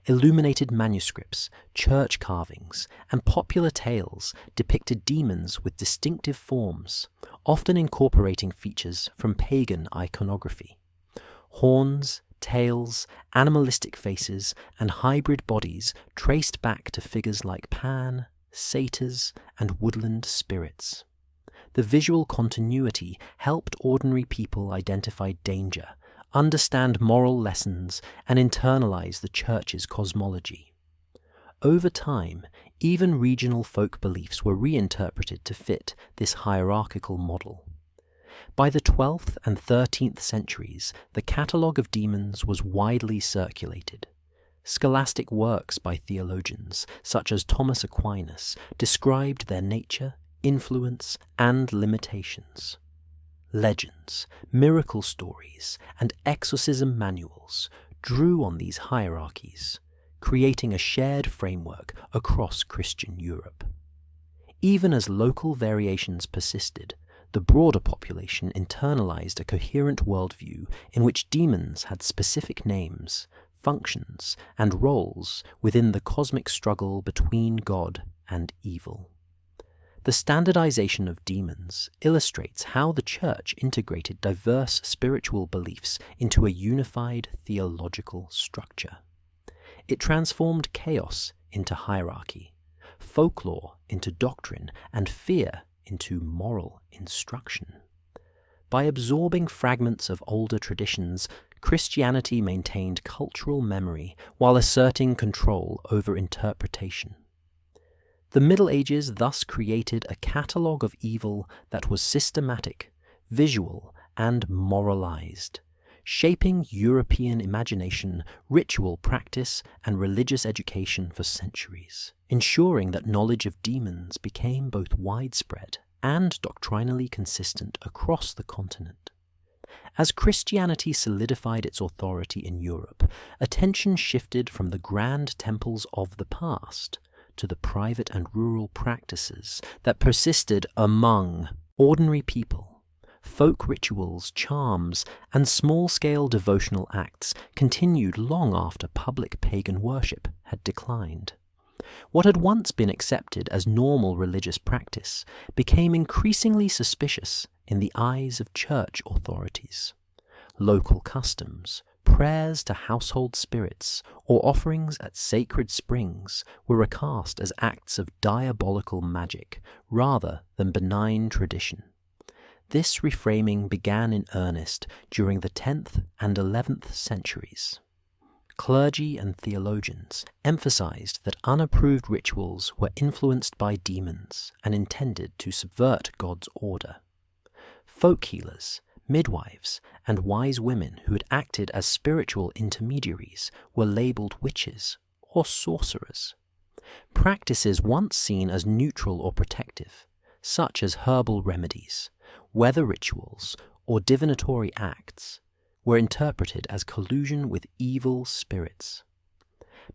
Speaker 1: Illuminated manuscripts, church carvings, and popular tales depicted demons with distinctive forms, often incorporating features from pagan iconography. Horns, tails, animalistic faces, and hybrid bodies traced back to figures like Pan, satyrs, and woodland spirits. The visual continuity helped ordinary people identify danger, understand moral lessons, and internalize the Church's cosmology. Over time, even regional folk beliefs were reinterpreted to fit this hierarchical model. By the 12th and 13th centuries, the catalogue of demons was widely circulated. Scholastic works by theologians, such as Thomas Aquinas, described their nature, influence, and limitations. Legends, miracle stories, and exorcism manuals drew on these hierarchies, creating a shared framework across Christian Europe. Even as local variations persisted, the broader population internalized a coherent worldview in which demons had specific names, functions, and roles within the cosmic struggle between God and evil. The standardization of demons illustrates how the Church integrated diverse spiritual beliefs into a unified theological structure. It transformed chaos into hierarchy, folklore into doctrine, and fear into moral instruction. By absorbing fragments of older traditions, Christianity maintained cultural memory while asserting control over interpretation. The Middle Ages thus created a catalogue of evil that was systematic, visual, and moralized, shaping European imagination, ritual practice, and religious education for centuries, ensuring that knowledge of demons became both widespread and doctrinally consistent across the continent. As Christianity solidified its authority in Europe, attention shifted from the grand temples of the past to the private and rural practices that persisted among ordinary people. Folk rituals, charms, and small-scale devotional acts continued long after public pagan worship had declined. What had once been accepted as normal religious practice became increasingly suspicious in the eyes of church authorities. Local customs, prayers to household spirits, or offerings at sacred springs were recast as acts of diabolical magic rather than benign tradition. This reframing began in earnest during the 10th and 11th centuries. Clergy and theologians emphasized that unapproved rituals were influenced by demons and intended to subvert God's order. Folk healers, midwives, and wise women who had acted as spiritual intermediaries were labeled witches or sorcerers. Practices once seen as neutral or protective, such as herbal remedies, weather rituals, or divinatory acts, were interpreted as collusion with evil spirits.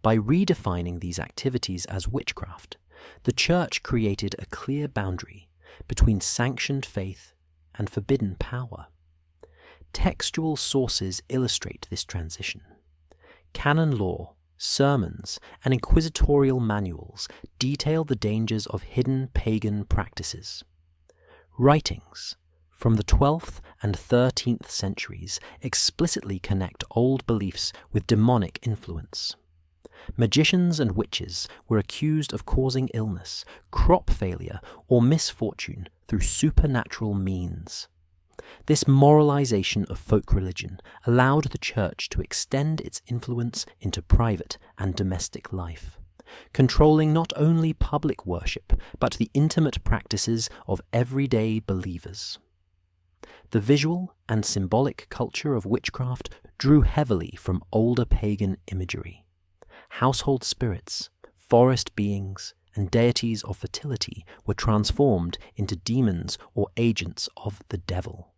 Speaker 1: By redefining these activities as witchcraft, the Church created a clear boundary between sanctioned faith and forbidden power. Textual sources illustrate this transition. Canon law, sermons, and inquisitorial manuals detail the dangers of hidden pagan practices. Writings from the 12th and 13th centuries explicitly connect old beliefs with demonic influence. Magicians and witches were accused of causing illness, crop failure, or misfortune through supernatural means. This moralization of folk religion allowed the Church to extend its influence into private and domestic life, controlling not only public worship, but the intimate practices of everyday believers. The visual and symbolic culture of witchcraft drew heavily from older pagan imagery. Household spirits, forest beings, and deities of fertility were transformed into demons or agents of the devil.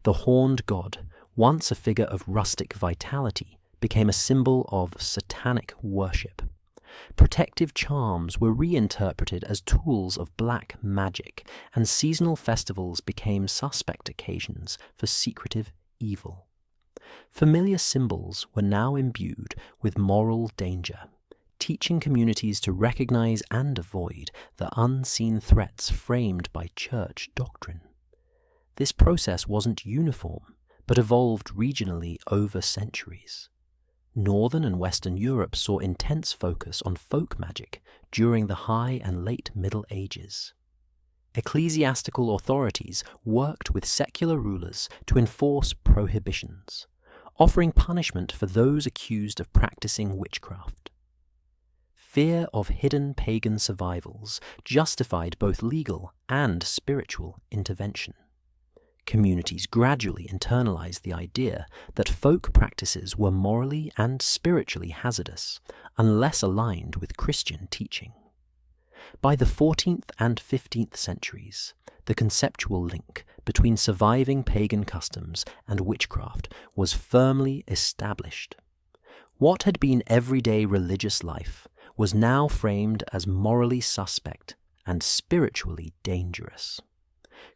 Speaker 1: The horned god, once a figure of rustic vitality, became a symbol of satanic worship. Protective charms were reinterpreted as tools of black magic, and seasonal festivals became suspect occasions for secretive evil. Familiar symbols were now imbued with moral danger, teaching communities to recognize and avoid the unseen threats framed by church doctrine. This process wasn't uniform, but evolved regionally over centuries. Northern and Western Europe saw intense focus on folk magic during the High and Late Middle Ages. Ecclesiastical authorities worked with secular rulers to enforce prohibitions, offering punishment for those accused of practicing witchcraft. Fear of hidden pagan survivals justified both legal and spiritual intervention. Communities gradually internalized the idea that folk practices were morally and spiritually hazardous unless aligned with Christian teaching. By the 14th and 15th centuries, the conceptual link between surviving pagan customs and witchcraft was firmly established. What had been everyday religious life was now framed as morally suspect and spiritually dangerous.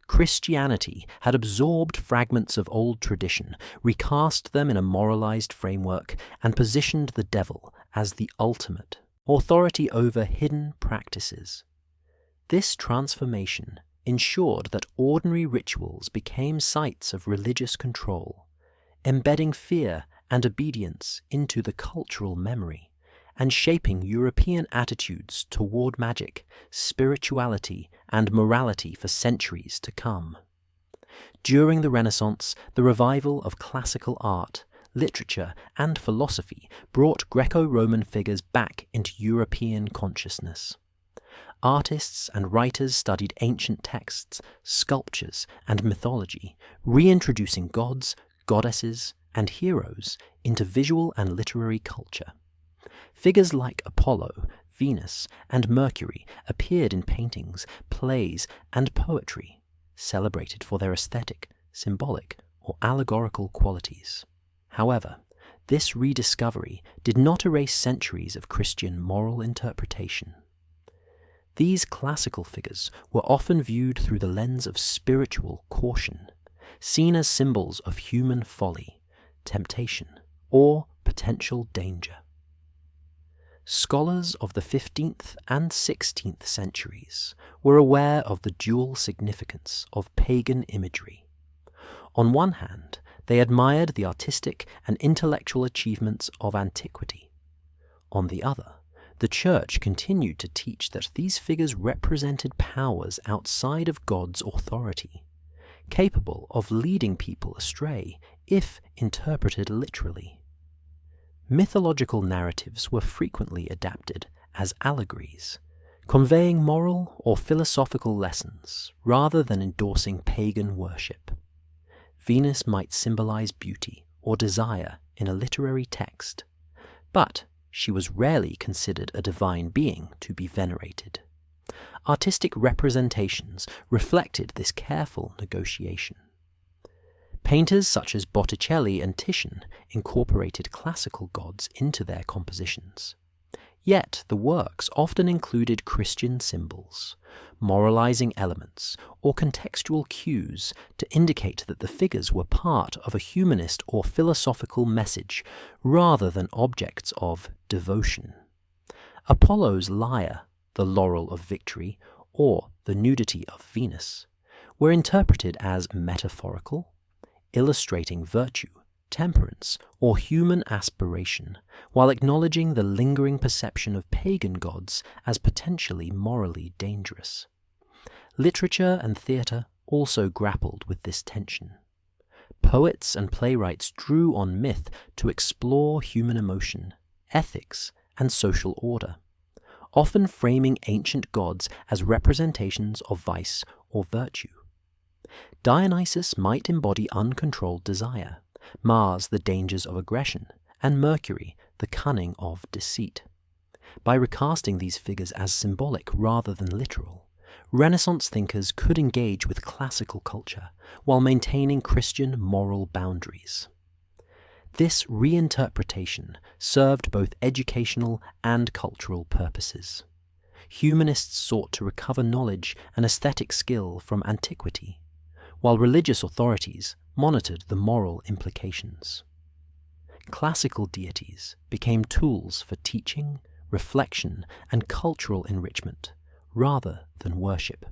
Speaker 1: Christianity had absorbed fragments of old tradition, recast them in a moralized framework, and positioned the devil as the ultimate authority over hidden practices. This transformation ensured that ordinary rituals became sites of religious control, embedding fear and obedience into the cultural memory, and shaping European attitudes toward magic, spirituality, and morality for centuries to come. During the Renaissance, the revival of classical art, literature, and philosophy brought Greco-Roman figures back into European consciousness. Artists and writers studied ancient texts, sculptures, and mythology, reintroducing gods, goddesses, and heroes into visual and literary culture. Figures like Apollo, Venus, and Mercury appeared in paintings, plays, and poetry, celebrated for their aesthetic, symbolic, or allegorical qualities. However, this rediscovery did not erase centuries of Christian moral interpretation. These classical figures were often viewed through the lens of spiritual caution, seen as symbols of human folly, temptation, or potential danger. Scholars of the 15th and 16th centuries were aware of the dual significance of pagan imagery. On one hand, they admired the artistic and intellectual achievements of antiquity. On the other, the Church continued to teach that these figures represented powers outside of God's authority, capable of leading people astray if interpreted literally. Mythological narratives were frequently adapted as allegories, conveying moral or philosophical lessons rather than endorsing pagan worship. Venus might symbolize beauty or desire in a literary text, but she was rarely considered a divine being to be venerated. Artistic representations reflected this careful negotiation. Painters such as Botticelli and Titian incorporated classical gods into their compositions. Yet the works often included Christian symbols, moralizing elements, or contextual cues to indicate that the figures were part of a humanist or philosophical message rather than objects of devotion. Apollo's lyre, the laurel of victory, or the nudity of Venus, were interpreted as metaphorical, illustrating virtue, temperance, or human aspiration, while acknowledging the lingering perception of pagan gods as potentially morally dangerous. Literature and theatre also grappled with this tension. Poets and playwrights drew on myth to explore human emotion, ethics, and social order, often framing ancient gods as representations of vice or virtue. Dionysus might embody uncontrolled desire, Mars the dangers of aggression, and Mercury the cunning of deceit. By recasting these figures as symbolic rather than literal, Renaissance thinkers could engage with classical culture while maintaining Christian moral boundaries. This reinterpretation served both educational and cultural purposes. Humanists sought to recover knowledge and aesthetic skill from antiquity, while religious authorities monitored the moral implications. Classical deities became tools for teaching, reflection, and cultural enrichment, rather than worship.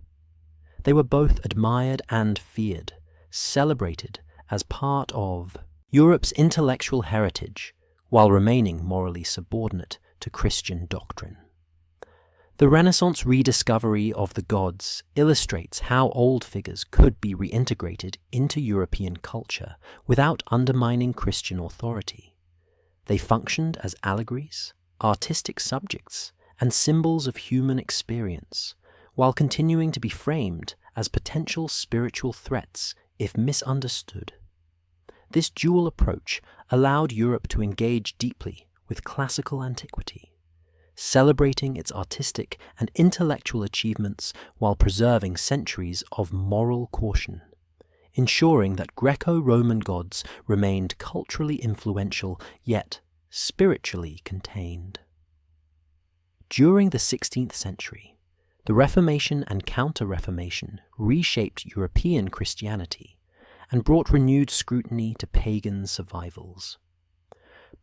Speaker 1: They were both admired and feared, celebrated as part of Europe's intellectual heritage, while remaining morally subordinate to Christian doctrine. The Renaissance rediscovery of the gods illustrates how old figures could be reintegrated into European culture without undermining Christian authority. They functioned as allegories, artistic subjects, and symbols of human experience, while continuing to be framed as potential spiritual threats if misunderstood. This dual approach allowed Europe to engage deeply with classical antiquity, celebrating its artistic and intellectual achievements while preserving centuries of moral caution, ensuring that Greco-Roman gods remained culturally influential yet spiritually contained. During the 16th century, the Reformation and Counter-Reformation reshaped European Christianity and brought renewed scrutiny to pagan survivals.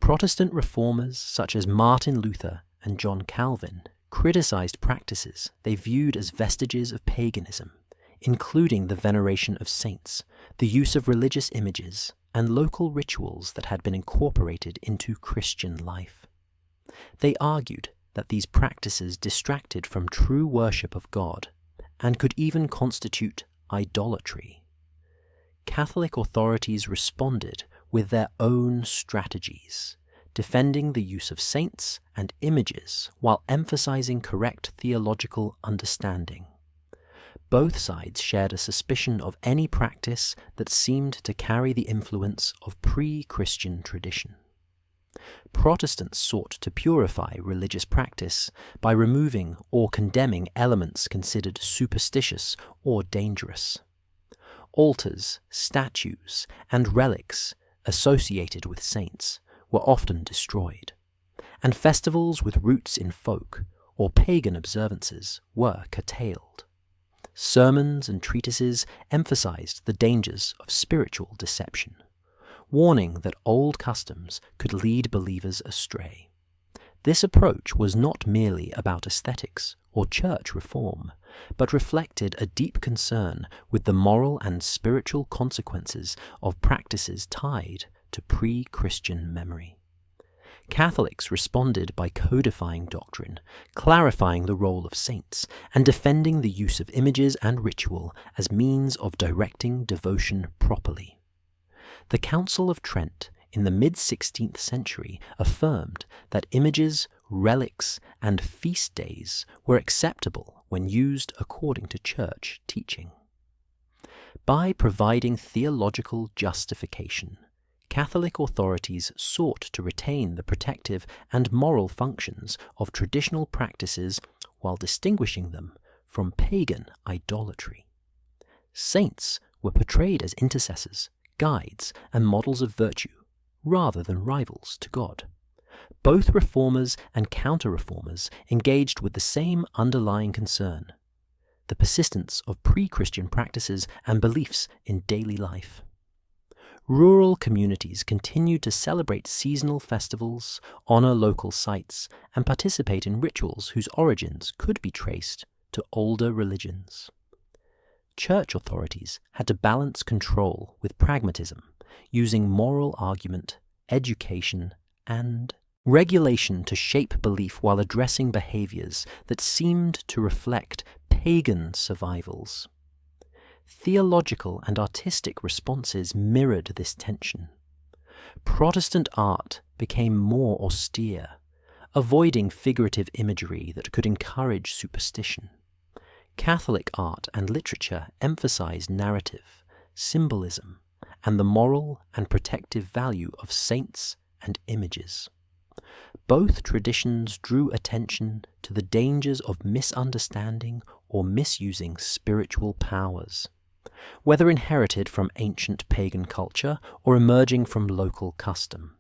Speaker 1: Protestant reformers such as Martin Luther and John Calvin criticized practices they viewed as vestiges of paganism, including the veneration of saints, the use of religious images, and local rituals that had been incorporated into Christian life. They argued that these practices distracted from true worship of God and could even constitute idolatry. Catholic authorities responded with their own strategies, defending the use of saints and images while emphasizing correct theological understanding. Both sides shared a suspicion of any practice that seemed to carry the influence of pre-Christian tradition. Protestants sought to purify religious practice by removing or condemning elements considered superstitious or dangerous. Altars, statues, and relics associated with saints were often destroyed, and festivals with roots in folk or pagan observances were curtailed. Sermons and treatises emphasized the dangers of spiritual deception, warning that old customs could lead believers astray. This approach was not merely about aesthetics or church reform, but reflected a deep concern with the moral and spiritual consequences of practices tied to pre-Christian memory. Catholics responded by codifying doctrine, clarifying the role of saints, and defending the use of images and ritual as means of directing devotion properly. The Council of Trent in the mid-16th century affirmed that images, relics, and feast days were acceptable when used according to church teaching. By providing theological justification, Catholic authorities sought to retain the protective and moral functions of traditional practices while distinguishing them from pagan idolatry. Saints were portrayed as intercessors, guides, and models of virtue, rather than rivals to God. Both reformers and counter-reformers engaged with the same underlying concern: the persistence of pre-Christian practices and beliefs in daily life. Rural communities continued to celebrate seasonal festivals, honor local sites, and participate in rituals whose origins could be traced to older religions. Church authorities had to balance control with pragmatism, using moral argument, education, and regulation to shape belief while addressing behaviors that seemed to reflect pagan survivals. Theological and artistic responses mirrored this tension. Protestant art became more austere, avoiding figurative imagery that could encourage superstition. Catholic art and literature emphasized narrative, symbolism, and the moral and protective value of saints and images. Both traditions drew attention to the dangers of misunderstanding or misusing spiritual powers, whether inherited from ancient pagan culture or emerging from local custom.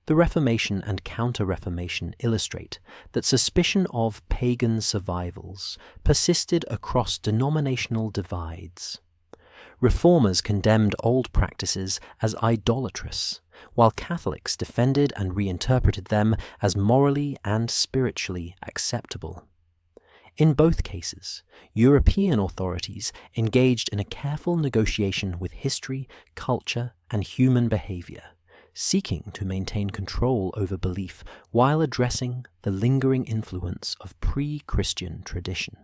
Speaker 1: The Reformation and Counter-Reformation illustrate that suspicion of pagan survivals persisted across denominational divides. Reformers condemned old practices as idolatrous, while Catholics defended and reinterpreted them as morally and spiritually acceptable. In both cases, European authorities engaged in a careful negotiation with history, culture, and human behavior, seeking to maintain control over belief while addressing the lingering influence of pre-Christian tradition.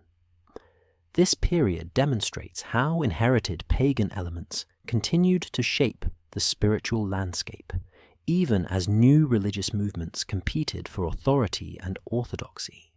Speaker 1: This period demonstrates how inherited pagan elements continued to shape the spiritual landscape, even as new religious movements competed for authority and orthodoxy.